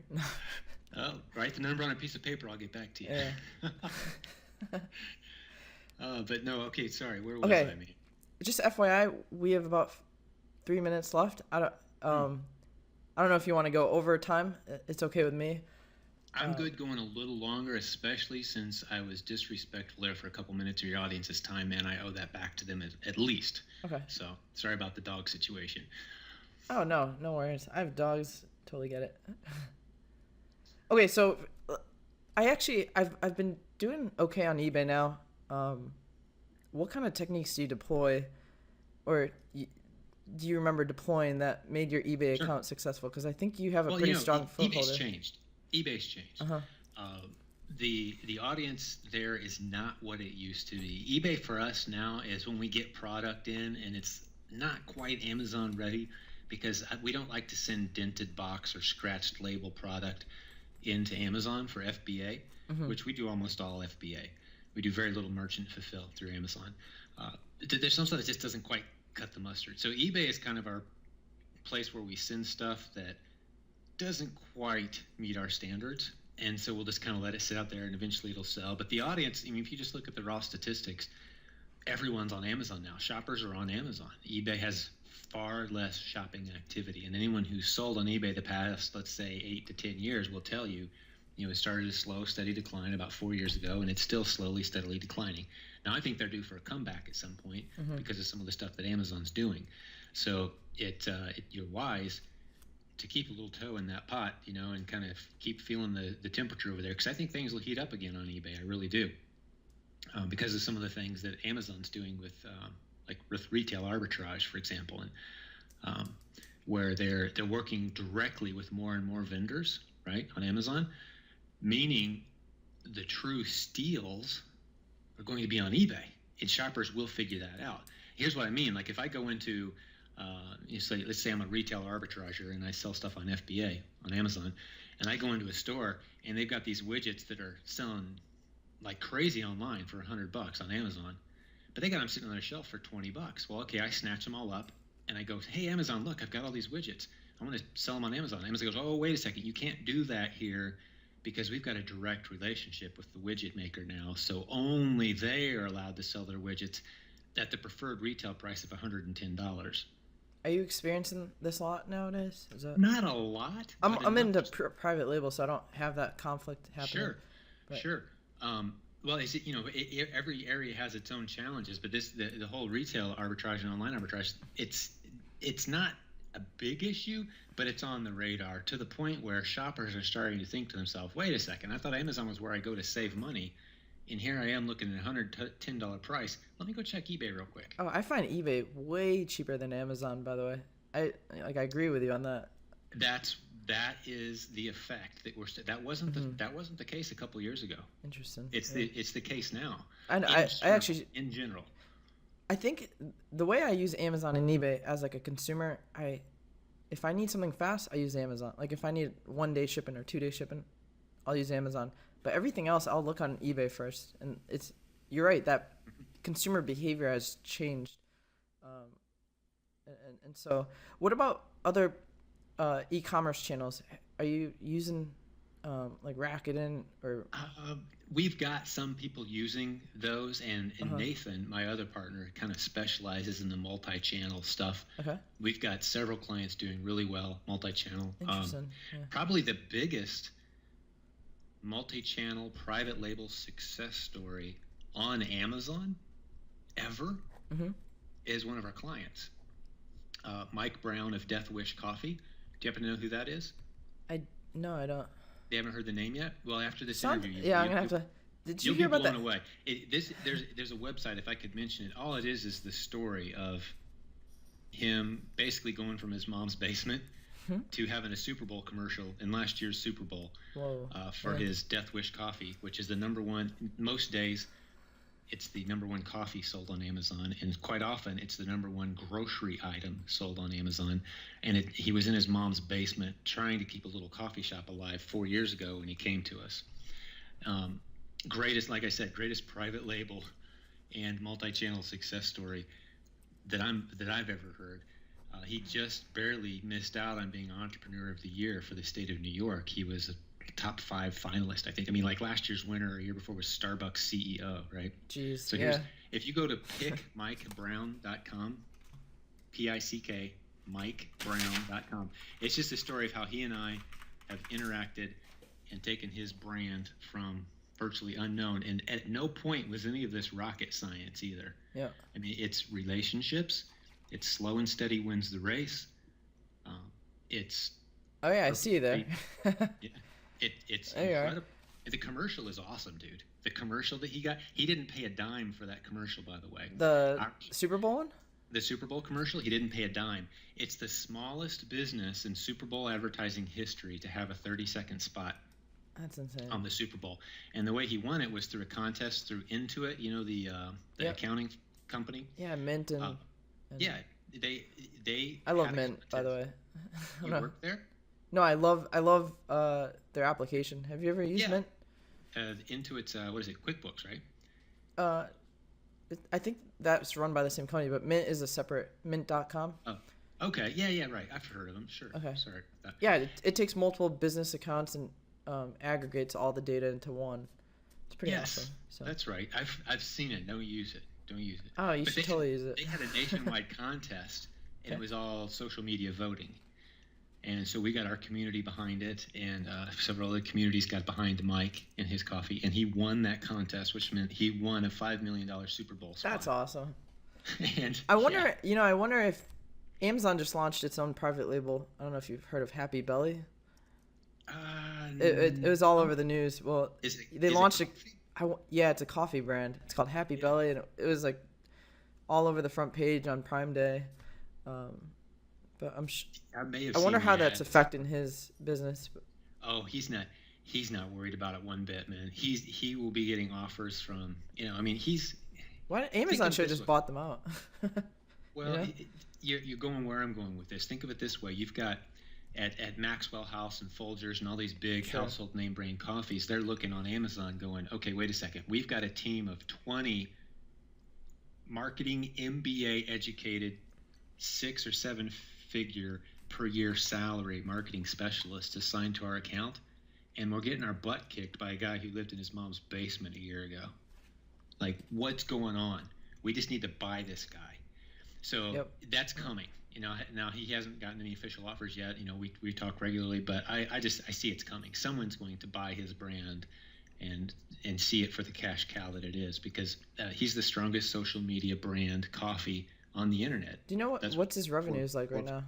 Oh, write the number on a piece of paper. I'll get back to you. Yeah. But no, okay, sorry. Where was Okay. I? Mean? Just FYI, we have about 3 minutes left. I don't know if you want to go over time. It's okay with me. I'm good going a little longer, especially since I was disrespectful there for a couple minutes of your audience's time, and I owe that back to them at least. Okay. So sorry about the dog situation. Oh, no worries. I have dogs. Totally get it. Okay, so I've been doing okay on eBay now. What kind of techniques do you deploy, or do you remember deploying that made your eBay account successful? Because I think you have a pretty strong foothold. eBay's changed. The audience there is not what it used to be. eBay for us now is when we get product in and it's not quite Amazon ready, because we don't like to send dented box or scratched label product into Amazon for FBA, which we do almost all FBA. We do very little merchant fulfill through Amazon. There's some stuff that just doesn't quite cut the mustard. So eBay is kind of our place where we send stuff that doesn't quite meet our standards, and so we'll just kind of let it sit out there, and eventually it'll sell. But the audience, I mean, if you just look at the raw statistics, everyone's on Amazon now. Shoppers are on Amazon. eBay has far less shopping activity, and anyone who's sold on eBay the past, let's say, 8 to 10 years will tell you, it started a slow, steady decline about 4 years ago, and it's still slowly, steadily declining. Now, I think they're due for a comeback at some point because of some of the stuff that Amazon's doing. So you're wise to keep a little toe in that pot, and kind of keep feeling the temperature over there, because I think things will heat up again on eBay. I really do, because of some of the things that Amazon's doing with retail arbitrage, for example, and where they're working directly with more and more vendors, right, on Amazon, meaning the true steals are going to be on eBay, and shoppers will figure that out. Here's what I mean. Like, if I go into let's say I'm a retail arbitrager and I sell stuff on FBA on Amazon, and I go into a store and they've got these widgets that are selling like crazy online for $100 on Amazon, but they got them sitting on their shelf for $20. Well, okay, I snatch them all up and I go, hey, Amazon, look, I've got all these widgets. I want to sell them on Amazon. Amazon goes, oh, wait a second, you can't do that here because we've got a direct relationship with the widget maker now, so only they are allowed to sell their widgets at the preferred retail price of $110. Are you experiencing this a lot nowadays? Not a lot. I'm into private label, so I don't have that conflict happening. Sure. Well, every area has its own challenges, but the whole retail arbitrage and online arbitrage, it's not a big issue, but it's on the radar to the point where shoppers are starting to think to themselves, wait a second, I thought Amazon was where I go to save money, and here I am looking at a $110 price. Let me go check eBay real quick. Oh, I find eBay way cheaper than Amazon, by the way. I agree with you on that. That is the effect that that wasn't the case a couple years ago. Interesting. It's the case now. And I actually, in general. I think the way I use Amazon and eBay as like a consumer, if I need something fast, I use Amazon. Like if I need 1 day shipping or 2 day shipping, I'll use Amazon. But everything else, I'll look on eBay first. And you're right, that consumer behavior has changed. And so, what about other e-commerce channels? Are you using like Rakuten or? We've got some people using those, and Nathan, my other partner, kind of specializes in the multi-channel stuff. Okay. We've got several clients doing really well multi-channel. Interesting. Yeah. Probably the biggest multi-channel private label success story on Amazon ever is one of our clients, Mike Brown of Death Wish Coffee. Do you happen to know who that is? No, I don't. You haven't heard the name yet? Well, after this interview, I'm gonna have to. Did you hear about that? You'll be blown away. There's a website, if I could mention it. All it is the story of him basically going from his mom's basement to having a Super Bowl commercial in last year's Super Bowl for his Death Wish coffee, which is the number one. Most days, it's the number one coffee sold on Amazon, and quite often it's the number one grocery item sold on Amazon. And he was in his mom's basement trying to keep a little coffee shop alive 4 years ago when he came to us. Greatest, like I said, greatest private label and multi-channel success story that I've ever heard. He just barely missed out on being Entrepreneur of the Year for the state of New York. He was a top 5 finalist, I think. I mean, like last year's winner or a year before was Starbucks CEO, right? Jeez. So if you go to pickmikebrown.com, P-I-C-K, MikeBrown.com, it's just a story of how he and I have interacted and taken his brand from virtually unknown. And at no point was any of this rocket science either. Yeah. I mean, it's relationships. It's slow and steady wins the race. It's. Oh yeah, I see you there. Yeah. It's incredible. The commercial is awesome, dude. The commercial that he got, he didn't pay a dime for that commercial, by the way. Super Bowl one? The Super Bowl commercial, he didn't pay a dime. It's the smallest business in Super Bowl advertising history to have a 30-second spot. That's insane. On the Super Bowl. And the way he won it was through a contest through Intuit, you know, the accounting company. Yeah, Mint and yeah, they I love Mint, by the way. You work there? No, I love their application. Have you ever used Mint? Intuit's what is it? QuickBooks, right? I think that's run by the same company, but Mint is a separate Mint.com. Oh, okay. Yeah, right. I've heard of them. Sure. Okay. Sorry. Yeah, it takes multiple business accounts and aggregates all the data into one. It's pretty awesome. So. That's right. I've seen it. Don't use it. Oh, you should totally use it. They had a nationwide contest, and it was all social media voting. And so we got our community behind it, and several other communities got behind Mike and his coffee, and he won that contest, which meant he won a $5 million Super Bowl spot. That's awesome. And I wonder if Amazon just launched its own private label. I don't know if you've heard of Happy Belly. It was all over the news. Well, they launched it. Yeah, it's a coffee brand. It's called Happy Belly, and it was like all over the front page on Prime Day. But I wonder how that's affecting his business. Oh, he's not worried about it one bit, man. He will be getting offers from, I mean, why Amazon should have just bought them out. Well, you're going where I'm going with this. Think of it this way. You've got at Maxwell House and Folgers and all these big household name brand coffees, they're looking on Amazon going, okay, wait a second. We've got a team of 20 marketing MBA educated 6 or 7 figure per year salary marketing specialists assigned to our account, and we're getting our butt kicked by a guy who lived in his mom's basement a year ago. Like, what's going on? We just need to buy this guy. So that's coming. Now he hasn't gotten any official offers yet. We talk regularly, but I see it's coming. Someone's going to buy his brand and see it for the cash cow that it is, because he's the strongest social media brand coffee on the internet. Do you know what's his revenues like right now?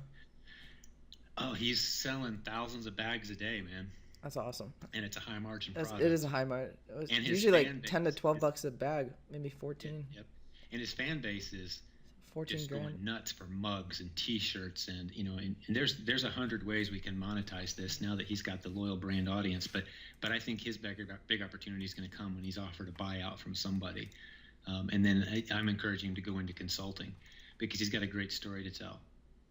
Oh, he's selling thousands of bags a day, man. That's awesome. And it's a high margin product. It is a high margin. It's usually like $10 to $12 a bag, maybe 14. Yep. And his fan base is 14 just grand. going nuts for mugs and T-shirts, and and there's 100 ways we can monetize this now that he's got the loyal brand audience. But I think his big opportunity is going to come when he's offered a buyout from somebody. And then I'm encouraging him to go into consulting because he's got a great story to tell.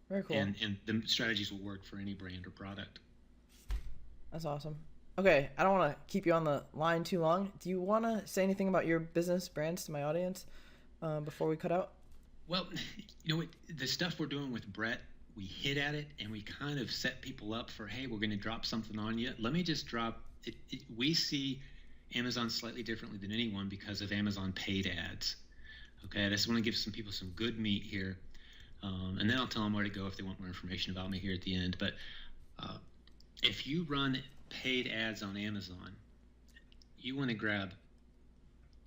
Very cool. And the strategies will work for any brand or product. That's awesome. Okay, I don't want to keep you on the line too long. Do you want to say anything about your business brands to my audience before we cut out? Well, the stuff we're doing with Brett, we hit at it and we kind of set people up for, hey, we're going to drop something on you. Let me just drop it. We see Amazon slightly differently than anyone because of Amazon paid ads. Okay, I just want to give some people some good meat here. And then I'll tell them where to go if they want more information about me here at the end. But if you run paid ads on Amazon, you want to grab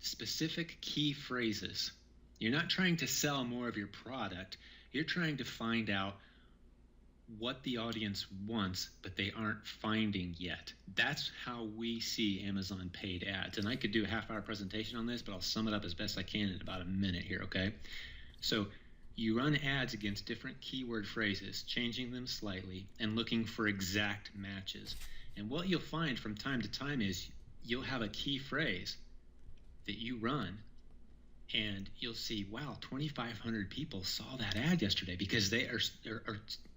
specific key phrases. You're not trying to sell more of your product. You're trying to find out what the audience wants, but they aren't finding yet. That's how we see Amazon paid ads. And I could do a half-hour presentation on this, but I'll sum it up as best I can in about a minute here, okay? So you run ads against different keyword phrases, changing them slightly, and looking for exact matches. And what you'll find from time to time is you'll have a key phrase that you run, and you'll see, wow, 2,500 people saw that ad yesterday because they are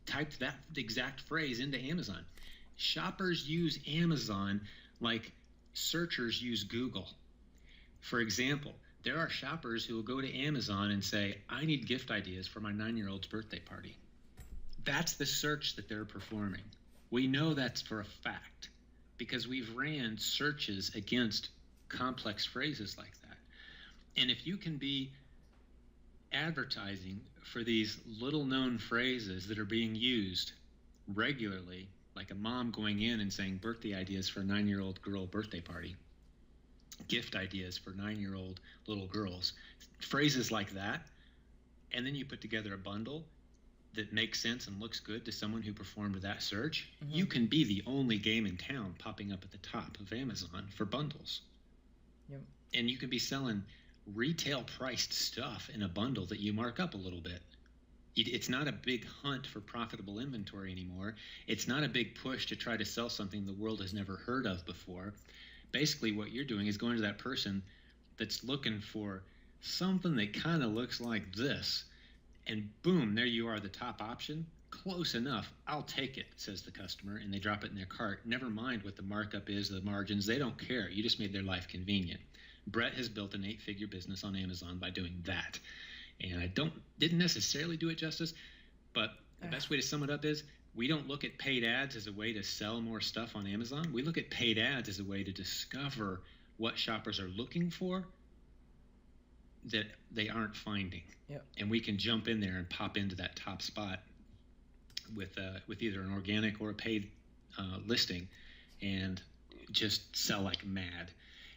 typed that exact phrase into Amazon. Shoppers use Amazon like searchers use Google. For example, there are shoppers who will go to Amazon and say, I need gift ideas for my 9-year-old's birthday party. That's the search that they're performing. We know that's for a fact because we've ran searches against complex phrases like that. And if you can be advertising for these little known phrases that are being used regularly, like a mom going in and saying birthday ideas for a 9-year-old girl birthday party, gift ideas for 9-year-old little girls, phrases like that, and then you put together a bundle that makes sense and looks good to someone who performed that search, you can be the only game in town popping up at the top of Amazon for bundles. Yep. And you can be selling retail priced stuff in a bundle that you mark up a little bit. It's not a big hunt for profitable inventory anymore. It's not a big push to try to sell something the world has never heard of before. Basically, what you're doing is going to that person that's looking for something that kind of looks like this, and boom, there you are, the top option. Close enough. I'll take it, says the customer, and they drop it in their cart. Never mind what the markup is, the margins. They don't care. You just made their life convenient. Brett has built an 8-figure business on Amazon by doing that. And I didn't necessarily do it justice, but the best way to sum it up is we don't look at paid ads as a way to sell more stuff on Amazon. We look at paid ads as a way to discover what shoppers are looking for that they aren't finding. Yep. And we can jump in there and pop into that top spot with either an organic or a paid listing and just sell like mad.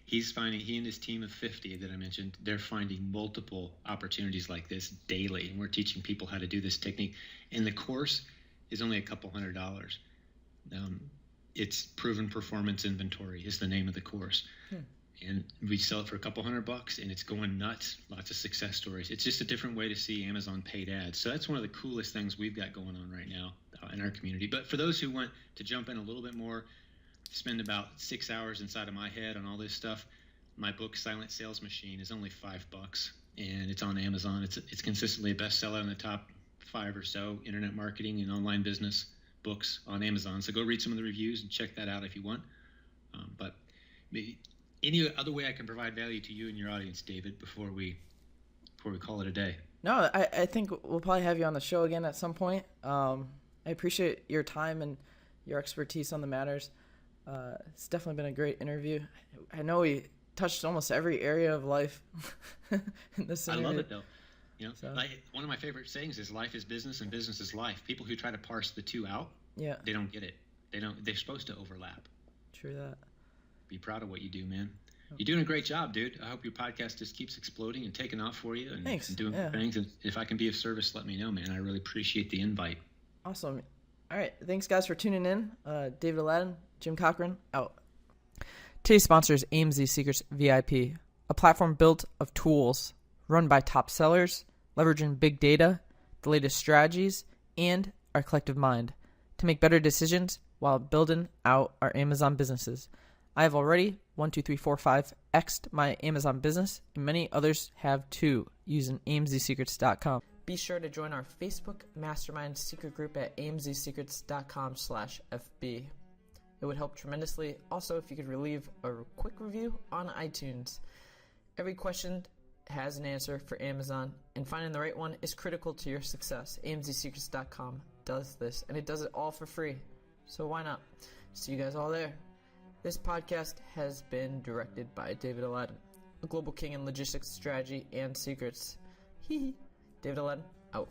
He and his team of 50 that I mentioned, they're finding multiple opportunities like this daily. And we're teaching people how to do this technique. And the course is only a couple $100. It's Proven Performance Inventory is the name of the course. And we sell it for a couple $100 and it's going nuts. Lots of success stories. It's just a different way to see Amazon paid ads. So that's one of the coolest things we've got going on right now in our community. But for those who want to jump in a little bit more, spend about 6 hours inside of my head on all this stuff, my book Silent Sales Machine is only $5 and it's on Amazon. It's consistently a bestseller in the top 5 or so internet marketing and online business books on Amazon. So go read some of the reviews and check that out if you want. But any other way I can provide value to you and your audience, David, before we call it a day? No, I think we'll probably have you on the show again at some point. I appreciate your time and your expertise on the matters. It's definitely been a great interview. I know we touched almost every area of life in this interview. I love it, though. One of my favorite sayings is life is business and business is life. People who try to parse the two out, they don't get it. They're supposed to overlap. True that. Be proud of what you do, man. You're doing a great job, dude. I hope your podcast just keeps exploding and taking off for you and doing things. And if I can be of service, let me know, man. I really appreciate the invite. Awesome. All right. Thanks, guys, for tuning in. David Aladdin, Jim Cockrum, out. Today's sponsor is AMZ Secrets VIP, a platform built of tools run by top sellers, leveraging big data, the latest strategies, and our collective mind to make better decisions while building out our Amazon businesses. I have already x'd my Amazon business, and many others have too, using amzsecrets.com. Be sure to join our Facebook Mastermind secret group at amzsecrets.com/FB. It would help tremendously. Also, if you could leave a quick review on iTunes. Every question has an answer for Amazon, and finding the right one is critical to your success. amzsecrets.com does this, and it does it all for free. So why not? See you guys all there. This podcast has been directed by David Aladdin, a global king in logistics, strategy, and secrets. David Aladdin, out.